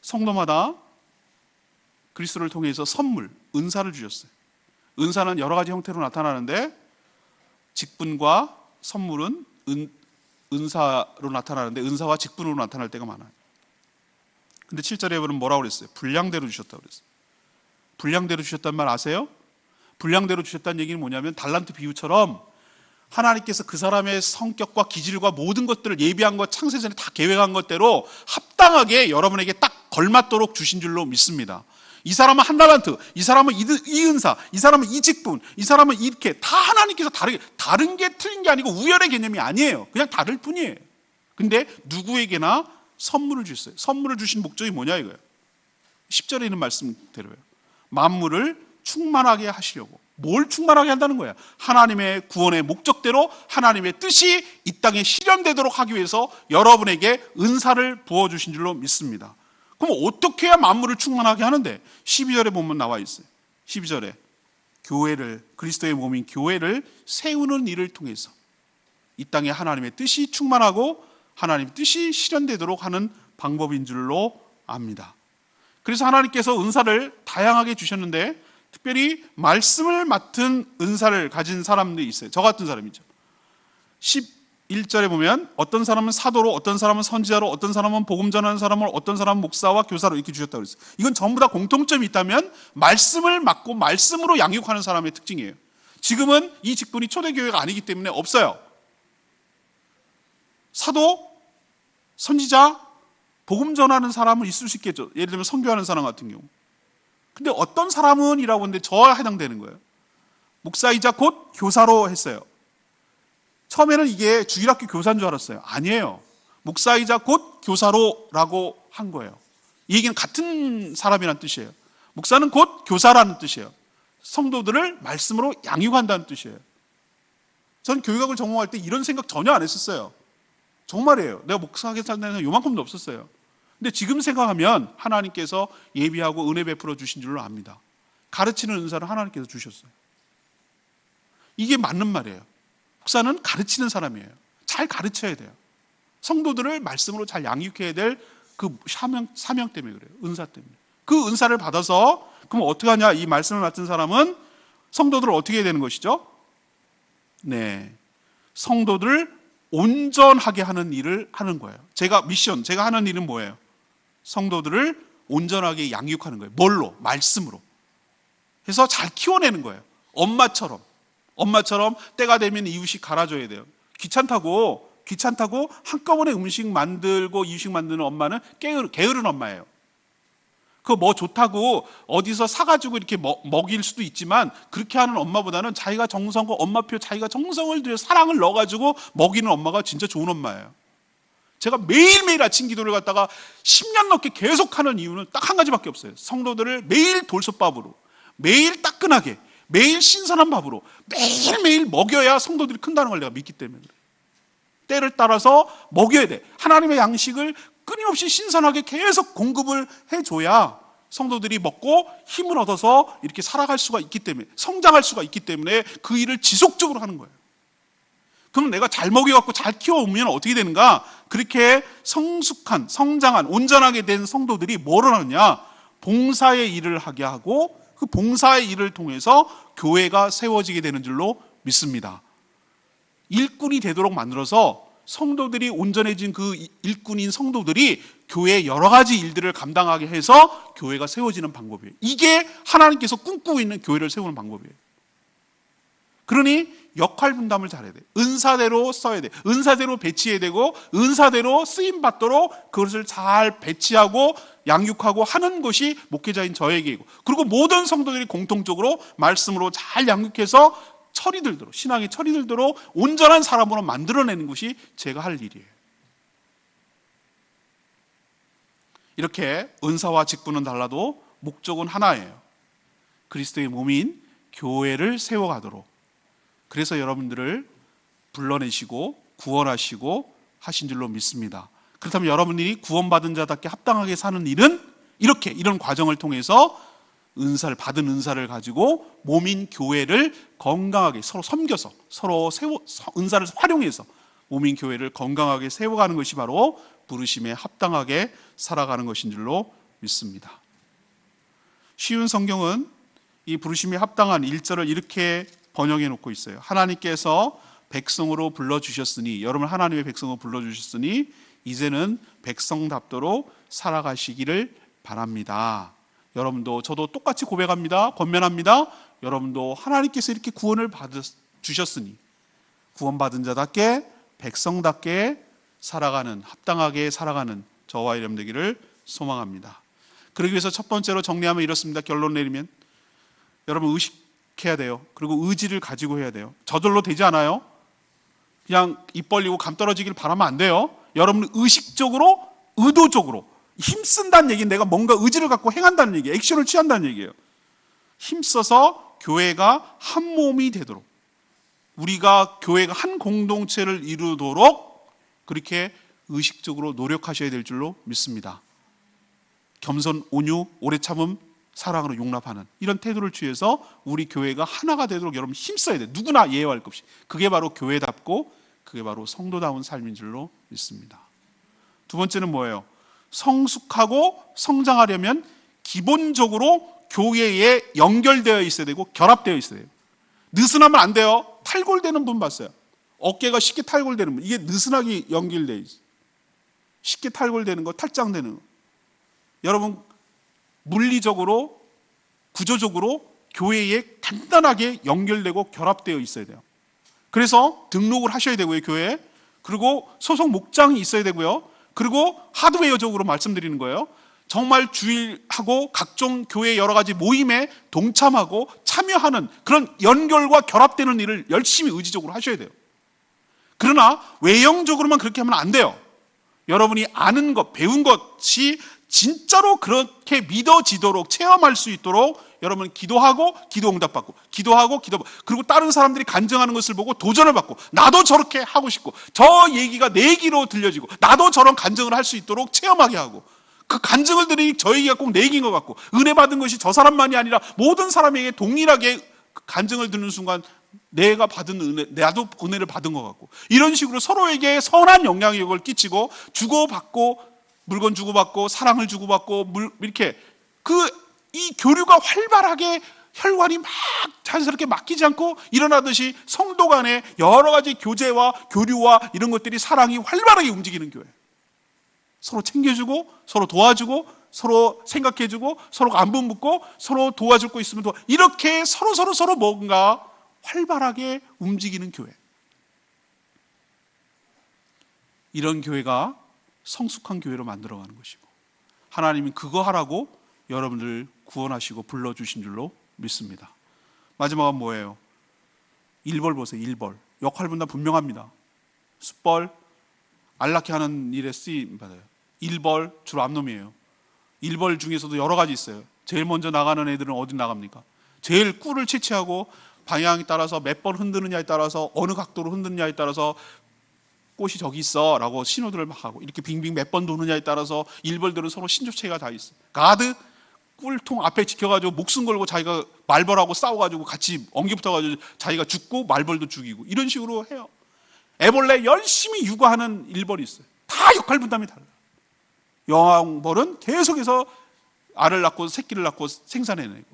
성도마다 그리스도를 통해서 선물, 은사를 주셨어요. 은사는 여러 가지 형태로 나타나는데 직분과 선물은 은사로 나타나는데 은사와 직분으로 나타날 때가 많아요. 근데 7절에 보면 뭐라고 그랬어요? 분량대로 주셨다고 그랬어요. 분량대로 주셨단 말 아세요? 분량대로 주셨다는 얘기는 뭐냐면 달란트 비유처럼 하나님께서 그 사람의 성격과 기질과 모든 것들을 예비한 것 창세전에 다 계획한 것대로 합당하게 여러분에게 딱 걸맞도록 주신 줄로 믿습니다. 이 사람은 한 달란트, 이 사람은 이 은사, 이 사람은 이 직분, 이 사람은 이렇게 다 하나님께서 다른 게 틀린 게 아니고 우열의 개념이 아니에요. 그냥 다를 뿐이에요. 근데 누구에게나 선물을 주셨어요. 선물을 주신 목적이 뭐냐 이거예요. 10절에 있는 말씀대로요. 만물을 충만하게 하시려고. 뭘 충만하게 한다는 거야? 하나님의 구원의 목적대로 하나님의 뜻이 이 땅에 실현되도록 하기 위해서 여러분에게 은사를 부어주신 줄로 믿습니다. 그럼 어떻게 해야 만물을 충만하게 하는데? 12절에 보면 나와 있어요. 12절에 교회를, 그리스도의 몸인 교회를 세우는 일을 통해서 이 땅에 하나님의 뜻이 충만하고 하나님의 뜻이 실현되도록 하는 방법인 줄로 압니다. 그래서 하나님께서 은사를 다양하게 주셨는데 특별히 말씀을 맡은 은사를 가진 사람들이 있어요. 저 같은 사람이죠. 11절에 보면 어떤 사람은 사도로, 어떤 사람은 선지자로, 어떤 사람은 복음 전하는 사람을, 어떤 사람은 목사와 교사로 이렇게 주셨다고 그랬어요. 이건 전부 다 공통점이 있다면 말씀을 맡고 말씀으로 양육하는 사람의 특징이에요. 지금은 이 직분이 초대교회가 아니기 때문에 없어요. 사도, 선지자, 복음 전하는 사람은 있을 수 있겠죠. 예를 들면 선교하는 사람 같은 경우. 근데 어떤 사람은 이라고 하는데 저와 해당되는 거예요. 목사이자 곧 교사로 했어요. 처음에는 이게 주일학교 교사인 줄 알았어요. 아니에요. 목사이자 곧 교사로라고 한 거예요. 이 얘기는 같은 사람이라는 뜻이에요. 목사는 곧 교사라는 뜻이에요. 성도들을 말씀으로 양육한다는 뜻이에요. 전 교육학을 전공할 때 이런 생각 전혀 안 했었어요. 정말이에요. 내가 목사하게 살다는 요만큼도 없었어요. 근데 지금 생각하면 하나님께서 예비하고 은혜 베풀어 주신 줄로 압니다. 가르치는 은사를 하나님께서 주셨어요. 이게 맞는 말이에요. 목사는 가르치는 사람이에요. 잘 가르쳐야 돼요. 성도들을 말씀으로 잘 양육해야 될 그 사명 때문에 그래요. 은사 때문에. 그 은사를 받아서 그럼 어떻게 하냐? 이 말씀을 맡은 사람은 성도들을 어떻게 해야 되는 것이죠? 네, 성도들을 온전하게 하는 일을 하는 거예요. 제가 하는 일은 뭐예요? 성도들을 온전하게 양육하는 거예요. 뭘로? 말씀으로. 해서 잘 키워내는 거예요. 엄마처럼 때가 되면 이유식 갈아줘야 돼요. 귀찮다고 한꺼번에 음식 만들고 이유식 만드는 엄마는 게으른 엄마예요. 그거 뭐 좋다고 어디서 사가지고 이렇게 먹일 수도 있지만 그렇게 하는 엄마보다는 자기가 정성과 엄마표 자기가 정성을 들여 사랑을 넣어가지고 먹이는 엄마가 진짜 좋은 엄마예요. 제가 매일매일 아침 기도를 갖다가 10년 넘게 계속하는 이유는 딱 한 가지밖에 없어요. 성도들을 매일 돌솥밥으로, 매일 따끈하게, 매일 신선한 밥으로 매일매일 먹여야 성도들이 큰다는 걸 내가 믿기 때문에 그래요. 때를 따라서 먹여야 돼. 하나님의 양식을 끊임없이 신선하게 계속 공급을 해줘야 성도들이 먹고 힘을 얻어서 이렇게 살아갈 수가 있기 때문에, 성장할 수가 있기 때문에 그 일을 지속적으로 하는 거예요. 그럼 내가 잘 먹여갖고 잘 키워오면 어떻게 되는가? 그렇게 성숙한, 성장한, 온전하게 된 성도들이 뭐를 하느냐? 봉사의 일을 하게 하고 그 봉사의 일을 통해서 교회가 세워지게 되는 줄로 믿습니다. 일꾼이 되도록 만들어서 성도들이 온전해진 그 일꾼인 성도들이 교회의 여러 가지 일들을 감당하게 해서 교회가 세워지는 방법이에요. 이게 하나님께서 꿈꾸고 있는 교회를 세우는 방법이에요. 그러니 역할 분담을 잘해야 돼. 은사대로 써야 돼. 은사대로 배치해야 되고 은사대로 쓰임 받도록 그것을 잘 배치하고 양육하고 하는 것이 목회자인 저에게이고, 그리고 모든 성도들이 공통적으로 말씀으로 잘 양육해서 철이 들도록, 신앙의 철이 들도록 온전한 사람으로 만들어내는 것이 제가 할 일이에요. 이렇게 은사와 직분은 달라도 목적은 하나예요. 그리스도의 몸인 교회를 세워가도록. 그래서 여러분들을 불러내시고 구원하시고 하신 줄로 믿습니다. 그렇다면 여러분들이 구원받은 자답게 합당하게 사는 일은 이런 과정을 통해서 받은 은사를 가지고 몸인 교회를 건강하게 서로 섬겨서 서로 은사를 활용해서 몸인 교회를 건강하게 세워가는 것이 바로 부르심에 합당하게 살아가는 것인 줄로 믿습니다. 쉬운 성경은 이 부르심에 합당한 1절을 이렇게 번역해 놓고 있어요. 하나님께서 백성으로 불러주셨으니, 여러분 하나님의 백성으로 불러주셨으니 이제는 백성답도록 살아가시기를 바랍니다. 여러분도 저도 똑같이 고백합니다. 권면합니다. 여러분도 하나님께서 이렇게 구원을 주셨으니 구원받은 자답게 백성답게 살아가는, 합당하게 살아가는 저와 여러분 되기를 소망합니다. 그러기 위해서 첫 번째로 정리하면 이렇습니다. 결론 내리면 여러분 의식해야 돼요. 그리고 의지를 가지고 해야 돼요. 저절로 되지 않아요. 그냥 입 벌리고 감 떨어지길 바라면 안 돼요. 여러분은 의식적으로 의도적으로 힘쓴다는 얘기는 내가 뭔가 의지를 갖고 행한다는 얘기예요. 액션을 취한다는 얘기예요. 힘써서 교회가 한 몸이 되도록, 우리가 교회가 한 공동체를 이루도록 그렇게 의식적으로 노력하셔야 될 줄로 믿습니다. 겸손, 온유, 오래 참음, 사랑으로 용납하는 이런 태도를 취해서 우리 교회가 하나가 되도록 여러분 힘써야 돼요. 누구나 예외할 것 없이. 그게 바로 교회답고 그게 바로 성도다운 삶인 줄로 믿습니다. 두 번째는 뭐예요? 성숙하고 성장하려면 기본적으로 교회에 연결되어 있어야 되고 결합되어 있어야 돼요. 느슨하면 안 돼요. 탈골되는 분 봤어요. 어깨가 쉽게 탈골되는 분. 이게 느슨하게 연결되어 있어요. 쉽게 탈골되는 거, 탈장되는 거. 여러분 물리적으로 구조적으로 교회에 간단하게 연결되고 결합되어 있어야 돼요. 그래서 등록을 하셔야 되고요, 교회에. 그리고 소속 목장이 있어야 되고요. 그리고 하드웨어적으로 말씀드리는 거예요. 정말 주일하고 각종 교회 여러 가지 모임에 동참하고 참여하는 그런 연결과 결합되는 일을 열심히 의지적으로 하셔야 돼요. 그러나 외형적으로만 그렇게 하면 안 돼요. 여러분이 아는 것, 배운 것이 진짜로 그렇게 믿어지도록 체험할 수 있도록 여러분 기도하고 기도 응답받고 기도하고 그리고 다른 사람들이 간증하는 것을 보고 도전을 받고 나도 저렇게 하고 싶고 저 얘기가 내 얘기로 들려지고 나도 저런 간증을 할 수 있도록 체험하게 하고 그 간증을 들으니 저 얘기가 꼭 내 얘기인 것 같고 은혜 받은 것이 저 사람만이 아니라 모든 사람에게 동일하게 간증을 듣는 순간 내가 받은 은혜, 나도 은혜를 받은 것 같고 이런 식으로 서로에게 선한 영향력을 끼치고 주고받고 물건 주고받고 사랑을 주고받고 이렇게 이 교류가 활발하게 혈관이 막 자연스럽게 막히지 않고 일어나듯이 성도 간의 여러 가지 교제와 교류와 이런 것들이 사랑이 활발하게 움직이는 교회. 서로 챙겨주고 서로 도와주고 서로 생각해주고 서로 안부 묻고 서로 도와줄 거 있으면 이렇게 서로 뭔가 활발하게 움직이는 교회. 이런 교회가 성숙한 교회로 만들어가는 것이고 하나님이 그거 하라고 여러분들 구원하시고 불러주신 줄로 믿습니다. 마지막은 뭐예요? 1벌 보세요. 1벌. 역할 분담 분명합니다. 숫벌, 안락케 하는 일에 쓰임 받아요. 1벌 주로 암놈이에요. 1벌 중에서도 여러 가지 있어요. 제일 먼저 나가는 애들은 어디 나갑니까? 제일 꿀을 채취하고 방향에 따라서 몇 번 흔드느냐에 따라서 어느 각도로 흔드느냐에 따라서 꽃이 저기 있어 라고 신호들을 막 하고 이렇게 빙빙 몇 번 도느냐에 따라서 1벌들은 서로 신조체가 다 있어요. 가드 꿀통 앞에 지켜가지고 목숨 걸고 자기가 말벌하고 싸워가지고 같이 엉겨 붙어가지고 자기가 죽고 말벌도 죽이고 이런 식으로 해요. 애벌레 열심히 육아하는 1벌이 있어요. 다 역할 분담이 달라요. 여왕벌은 계속해서 알을 낳고 새끼를 낳고 생산해내고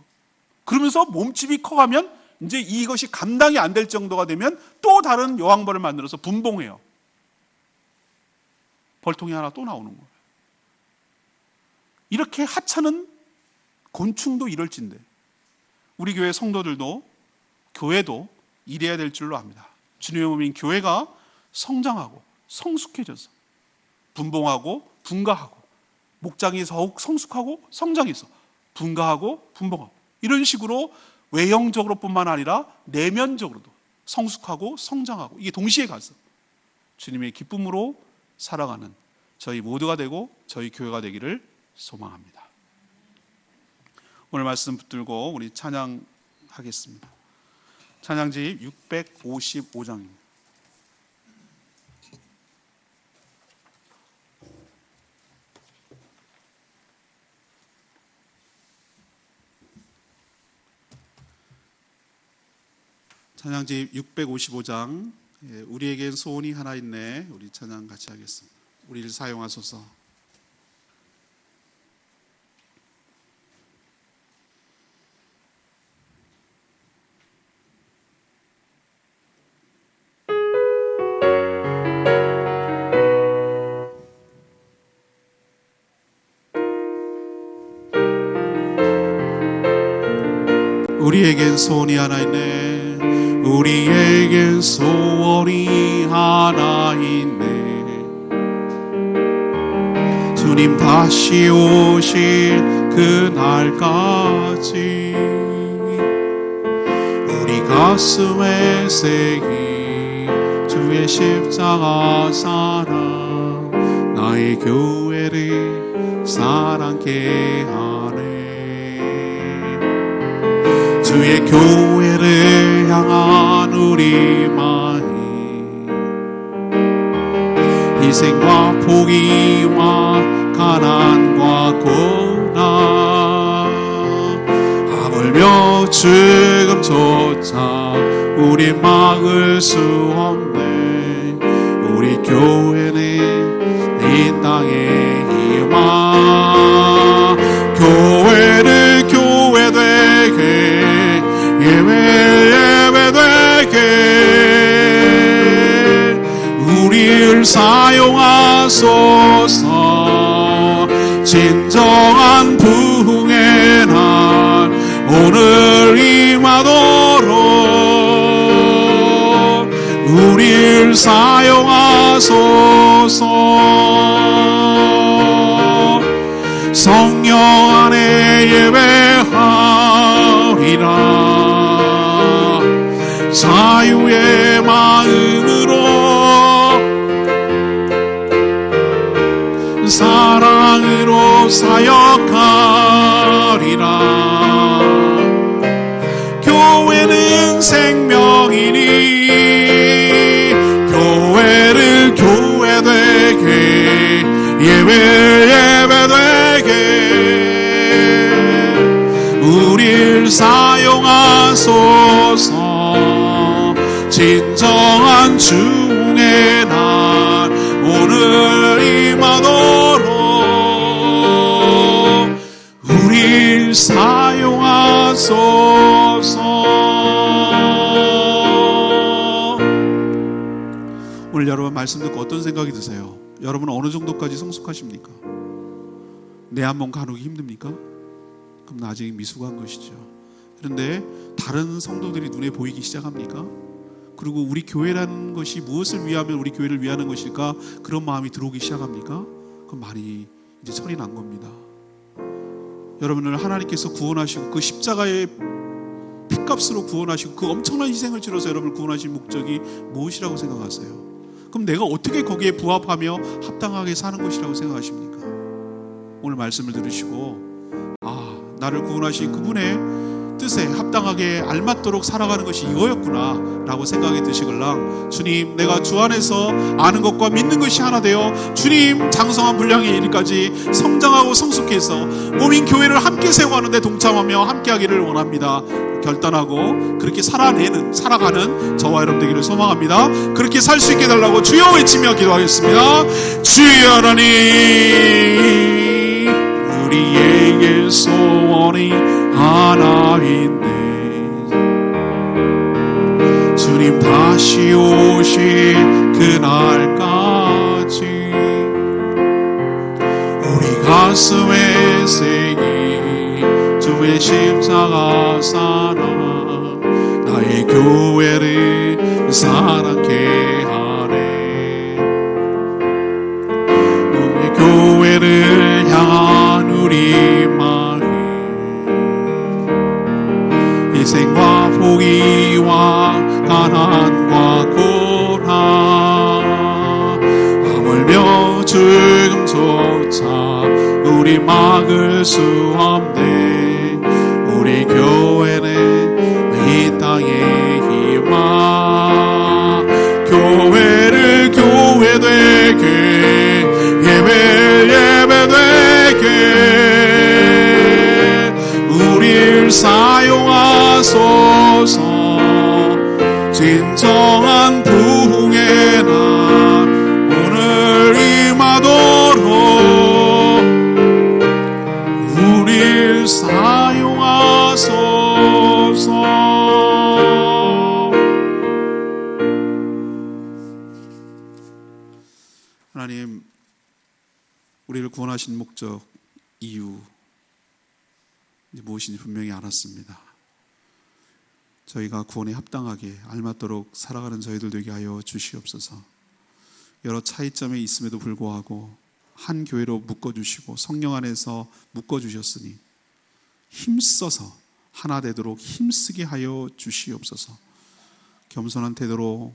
그러면서 몸집이 커가면 이제 이것이 감당이 안 될 정도가 되면 또 다른 여왕벌을 만들어서 분봉해요. 벌통이 하나 또 나오는 거예요. 이렇게 하찮은 곤충도 이럴진데 우리 교회 성도들도 교회도 이래야 될 줄로 압니다. 주님의 몸인 교회가 성장하고 성숙해져서 분봉하고 분가하고 목장이 더욱 성숙하고 성장해서 분가하고 분봉하고 이런 식으로 외형적으로 뿐만 아니라 내면적으로도 성숙하고 성장하고 이게 동시에 가서 주님의 기쁨으로 살아가는 저희 모두가 되고 저희 교회가 되기를 소망합니다. 오늘 말씀 붙들고 우리 찬양하겠습니다. 찬양집 655장입니다. 찬양집 655장 우리에겐 소원이 하나 있네. 우리 찬양 같이 하겠습니다. 우리를 사용하소서. 우리에겐 소원이 하나 있네. 우리에겐 소원이 하나 있네. 주님 다시 오실 그날까지 우리 가슴에 새긴 주의 십자가 사랑 나의 교회를 사랑케 하네. 주의 교회를 향한 우리 마음, 희생과 포기와 가난과 고난, 하물며 죽음조차 우리 막을 수 없네. 우리 교회는 이 땅의 희망, 교회를 교회되게, 예배되게 우리를 사용하소서. 진정한 부흥의 날 오늘 임하도록 우리를 사용하소서. 성령 안에 예배하리라. 자유의 마음으로 사랑으로 사역하리라. 교회는 생명이니 교회를 교회되게, 예배되게 우리를 사용하소서. 진정한 주의 날 오늘 임하도록 우리를 사용하소서. 오늘 여러분 말씀 듣고 어떤 생각이 드세요? 여러분은 어느 정도까지 성숙하십니까? 내 한 몸 가누기 힘듭니까? 그럼 아직 미숙한 것이죠. 그런데 다른 성도들이 눈에 보이기 시작합니까? 그리고 우리 교회라는 것이 무엇을 위하면 우리 교회를 위하는 것일까? 그런 마음이 들어오기 시작합니까? 그럼 많이 이제 철이 난 겁니다. 여러분을 하나님께서 구원하시고 그 십자가의 핏값으로 구원하시고 그 엄청난 희생을 치러서 여러분을 구원하신 목적이 무엇이라고 생각하세요? 그럼 내가 어떻게 거기에 부합하며 합당하게 사는 것이라고 생각하십니까? 오늘 말씀을 들으시고 나를 구원하신 그분의 뜻에 합당하게 알맞도록 살아가는 것이 이거였구나 라고 생각이 드시걸랑, 주님 내가 주 안에서 아는 것과 믿는 것이 하나 되어 주님 장성한 분량의 일까지 성장하고 성숙해서 몸인 교회를 함께 세워가는 데 동참하며 함께하기를 원합니다. 결단하고 그렇게 살아가는 저와 여러분 되기를 소망합니다. 그렇게 살 수 있게 해달라고 주여 외치며 기도하겠습니다. 주여 하나님, 우리에게 소원이 하나인데 주님 다시 오실 그날까지 우리 가슴에 새긴 주의 십자가 사랑, 나의 교회를 사랑케 하네. 우리 교회를 향한 우리 마음, 희생과 포기와 가난과 고난, 하물며 죽음조차 우리 막을 수 없네. 우리 교회는 이 땅의 희망, 교회를 교회되게, 예배되게 우리를 사용하소서. 진정한 부흥의 날 오늘 임하도록 우리를 사용하소서. 하나님, 우리를 구원하신 목적, 이유 무엇인지 분명히 알았습니다. 저희가 구원에 합당하게 알맞도록 살아가는 저희들 되게 하여 주시옵소서. 여러 차이점이 있음에도 불구하고 한 교회로 묶어주시고 성령 안에서 묶어주셨으니 힘써서 하나 되도록 힘쓰게 하여 주시옵소서. 겸손한 태도로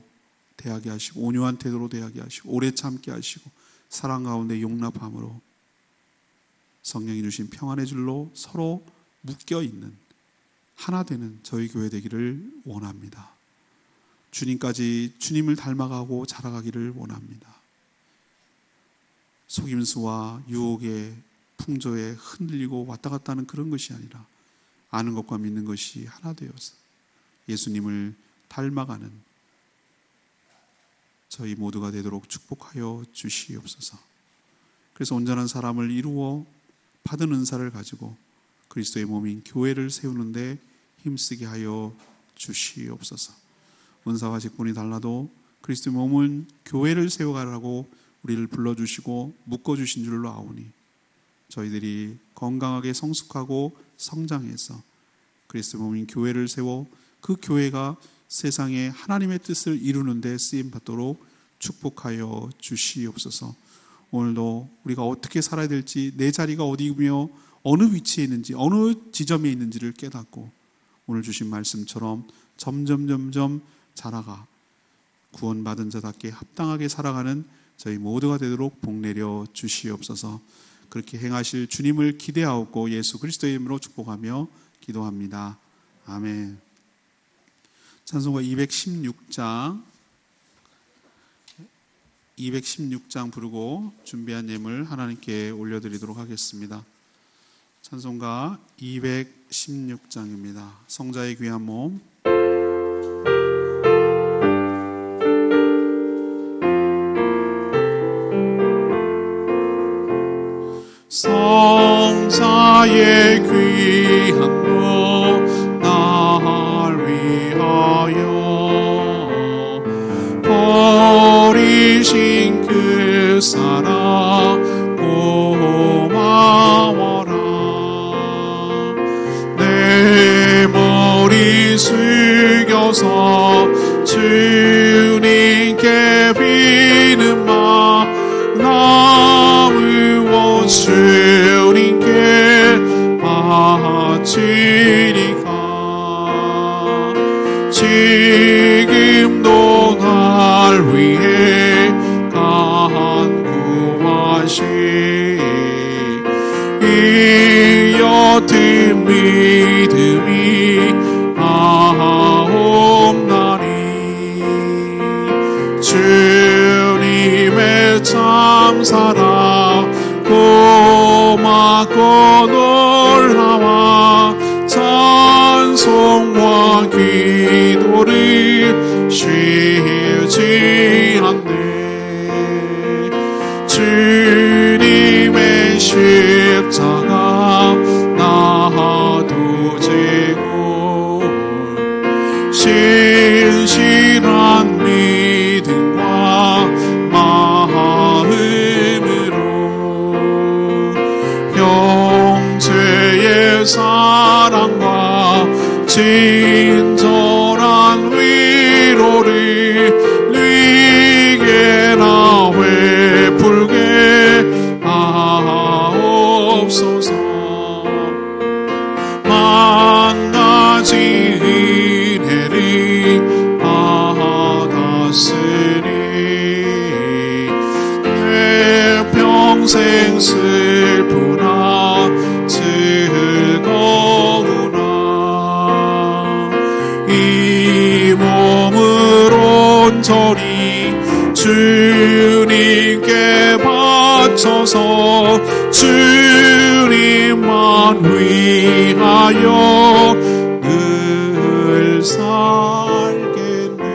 대하게 하시고 온유한 태도로 대하게 하시고 오래 참게 하시고 사랑 가운데 용납함으로 성령이 주신 평안의 줄로 서로 묶여 있는 하나 되는 저희 교회 되기를 원합니다. 주님까지 주님을 닮아가고 자라가기를 원합니다. 속임수와 유혹의 풍조에 흔들리고 왔다 갔다 하는 그런 것이 아니라 아는 것과 믿는 것이 하나 되어서 예수님을 닮아가는 저희 모두가 되도록 축복하여 주시옵소서. 그래서 온전한 사람을 이루어 받은 은사를 가지고 그리스도의 몸인 교회를 세우는데 힘쓰게 하여 주시옵소서. 은사와 직분이 달라도 그리스도의 몸은 교회를 세워가라고 우리를 불러주시고 묶어주신 줄로 아오니 저희들이 건강하게 성숙하고 성장해서 그리스도의 몸인 교회를 세워 그 교회가 세상에 하나님의 뜻을 이루는 데 쓰임받도록 축복하여 주시옵소서. 오늘도 우리가 어떻게 살아야 될지, 내 자리가 어디며 어느 위치에 있는지, 어느 지점에 있는지를 깨닫고 오늘 주신 말씀처럼 점점 자라가 구원받은 자답게 합당하게 살아가는 저희 모두가 되도록 복내려 주시옵소서. 그렇게 행하실 주님을 기대하옵고 예수 그리스도의 이름으로 축복하며 기도합니다. 아멘. 찬송가 216장 부르고 준비한 예물 하나님께 올려드리도록 하겠습니다. 찬송가 216장입니다. 성자의 귀한 몸. 성자의 귀한 몸 나를 위하여 버리신 그 사랑 고마워라. 내 머리 숙여서 주님께 비는 마 나무어 주님께 바치리까. 지금도 날 위해 간구하시 이 옅은 믿음이 하옵나니 주님의 참사랑 고맙고 놀라와 찬송과 기도를 쉬지 않네. 주님의 십자가 나도 지고 신실한 믿음과 마음으로 형제의 사랑과 친절한 위로를 위계나 베풀게 하옵소서. 만 가지 은혜를 받았으니 내 평생 슬프나 즐거우나 이 몸을 온전히 주님께 바쳐서 주님만 위하여 늘 살겠네.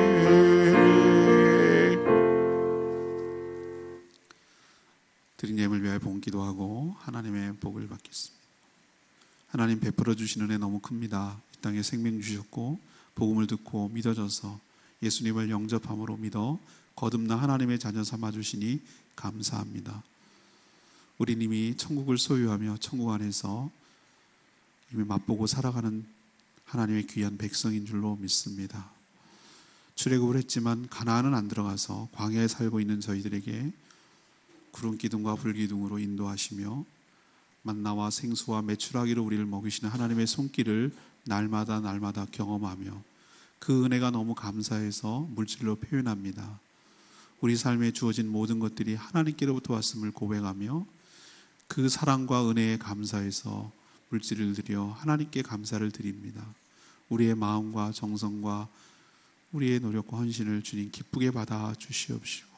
드린 예물 위하여 봉기도하고 하나님의 복을 받겠습니다. 하나님 베풀어 주시는 은혜 너무 큽니다. 이 땅에 생명 주셨고 복음을 듣고 믿어져서 예수님을 영접함으로 믿어 거듭나 하나님의 자녀 삼아 주시니 감사합니다. 우린 이미 천국을 소유하며 천국 안에서 이미 맛보고 살아가는 하나님의 귀한 백성인 줄로 믿습니다. 출애굽을 했지만 가나안은 안 들어가서 광야에 살고 있는 저희들에게 구름 기둥과 불 기둥으로 인도하시며 만나와 생수와 메추라기로 우리를 먹이시는 하나님의 손길을 날마다 경험하며 그 은혜가 너무 감사해서 물질로 표현합니다. 우리 삶에 주어진 모든 것들이 하나님께로부터 왔음을 고백하며 그 사랑과 은혜에 감사해서 물질을 드려 하나님께 감사를 드립니다. 우리의 마음과 정성과 우리의 노력과 헌신을 주님 기쁘게 받아 주시옵시고,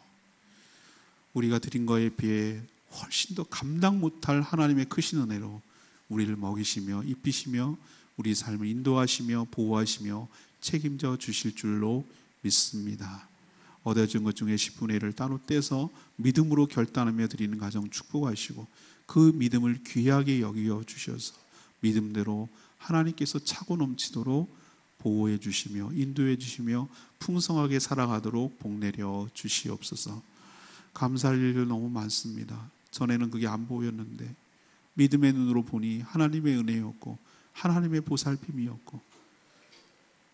우리가 드린 것에 비해 훨씬 더 감당 못할 하나님의 크신 은혜로 우리를 먹이시며 입히시며 우리 삶을 인도하시며 보호하시며 책임져 주실 줄로 믿습니다. 얻어진 것 중에 10분의 1을 따로 떼서 믿음으로 결단하며 드리는 가정 축복하시고, 그 믿음을 귀하게 여겨 주셔서 믿음대로 하나님께서 차고 넘치도록 보호해 주시며 인도해 주시며 풍성하게 살아가도록 복내려 주시옵소서. 감사할 일들 너무 많습니다. 전에는 그게 안 보였는데 믿음의 눈으로 보니 하나님의 은혜였고 하나님의 보살핌이었고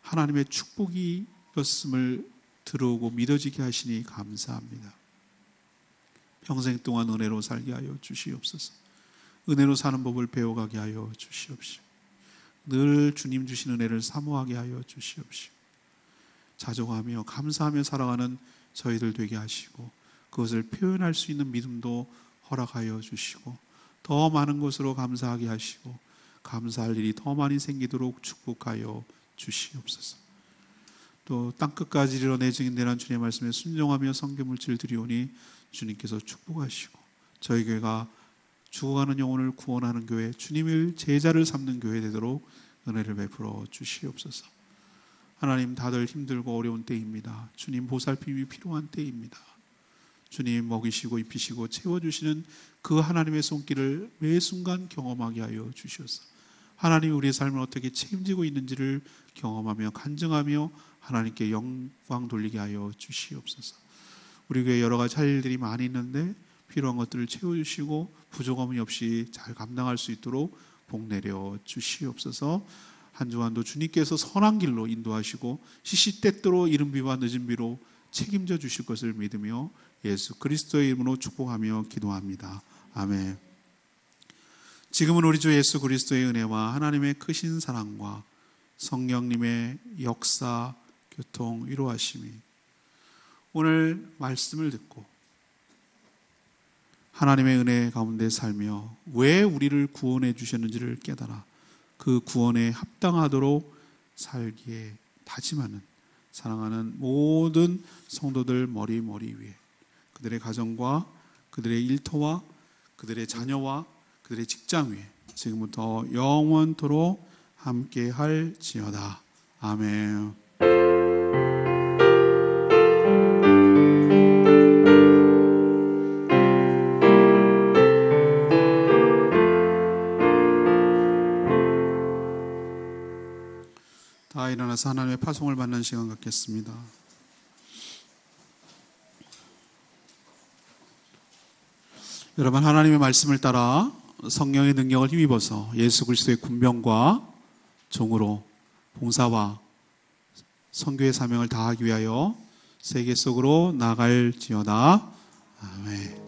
하나님의 축복이었음을 들어오고 믿어지게 하시니 감사합니다. 평생 동안 은혜로 살게 하여 주시옵소서. 은혜로 사는 법을 배워가게 하여 주시옵시고, 늘 주님 주신 은혜를 사모하게 하여 주시옵시고, 자족하며 감사하며 살아가는 저희들 되게 하시고, 그것을 표현할 수 있는 믿음도 허락하여 주시고, 더 많은 것으로 감사하게 하시고 감사할 일이 더 많이 생기도록 축복하여 주시옵소서. 또 땅끝까지 이르러 내 증인되는 주님의 말씀에 순종하며 성경물질 드리오니 주님께서 축복하시고, 저희 교회가 죽어가는 영혼을 구원하는 교회, 주님을 제자를 삼는 교회 되도록 은혜를 베풀어 주시옵소서. 하나님, 다들 힘들고 어려운 때입니다. 주님 보살핌이 필요한 때입니다. 주님 먹이시고 입히시고 채워주시는 그 하나님의 손길을 매 순간 경험하게 하여 주시옵소서. 하나님, 우리의 삶을 어떻게 책임지고 있는지를 경험하며 간증하며 하나님께 영광 돌리게 하여 주시옵소서. 우리 교회 여러 가지 할 일들이 많이 있는데 필요한 것들을 채워주시고 부족함이 없이 잘 감당할 수 있도록 복내려 주시옵소서. 한 주간도 주님께서 선한 길로 인도하시고 시시때때로 이른 비와 늦은 비로 책임져 주실 것을 믿으며 예수 그리스도의 이름으로 축복하며 기도합니다. 아멘. 지금은 우리 주 예수 그리스도의 은혜와 하나님의 크신 사랑과 성령님의 역사, 교통, 위로하심이 오늘 말씀을 듣고 하나님의 은혜 가운데 살며 왜 우리를 구원해 주셨는지를 깨달아 그 구원에 합당하도록 살기에 다짐하는 사랑하는 모든 성도들 머리 위에, 그들의 가정과 그들의 일터와 그들의 자녀와 그들의 직장 위에 지금부터 영원토록 함께 할지어다. 아멘. 다 일어나서 하나님의 파송을 받는 시간 갖겠습니다. 여러분, 하나님의 말씀을 따라 성령의 능력을 힘입어서 예수 그리스도의 군병과 종으로 봉사와 선교의 사명을 다하기 위하여 세계 속으로 나갈지어다. 아멘.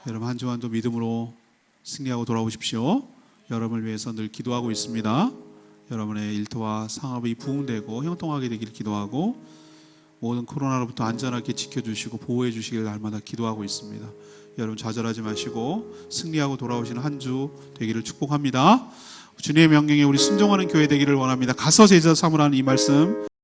여러분, 한 주간도 믿음으로 승리하고 돌아오십시오. 여러분을 위해서 늘 기도하고 있습니다. 여러분의 일터와 상업이 부흥되고 형통하게 되기를 기도하고 모든 코로나로부터 안전하게 지켜주시고 보호해 주시길 날마다 기도하고 있습니다. 여러분 좌절하지 마시고 승리하고 돌아오시는 한 주 되기를 축복합니다. 주님의 명령에 우리 순종하는 교회 되기를 원합니다. 가서 제자 삼으라는 이 말씀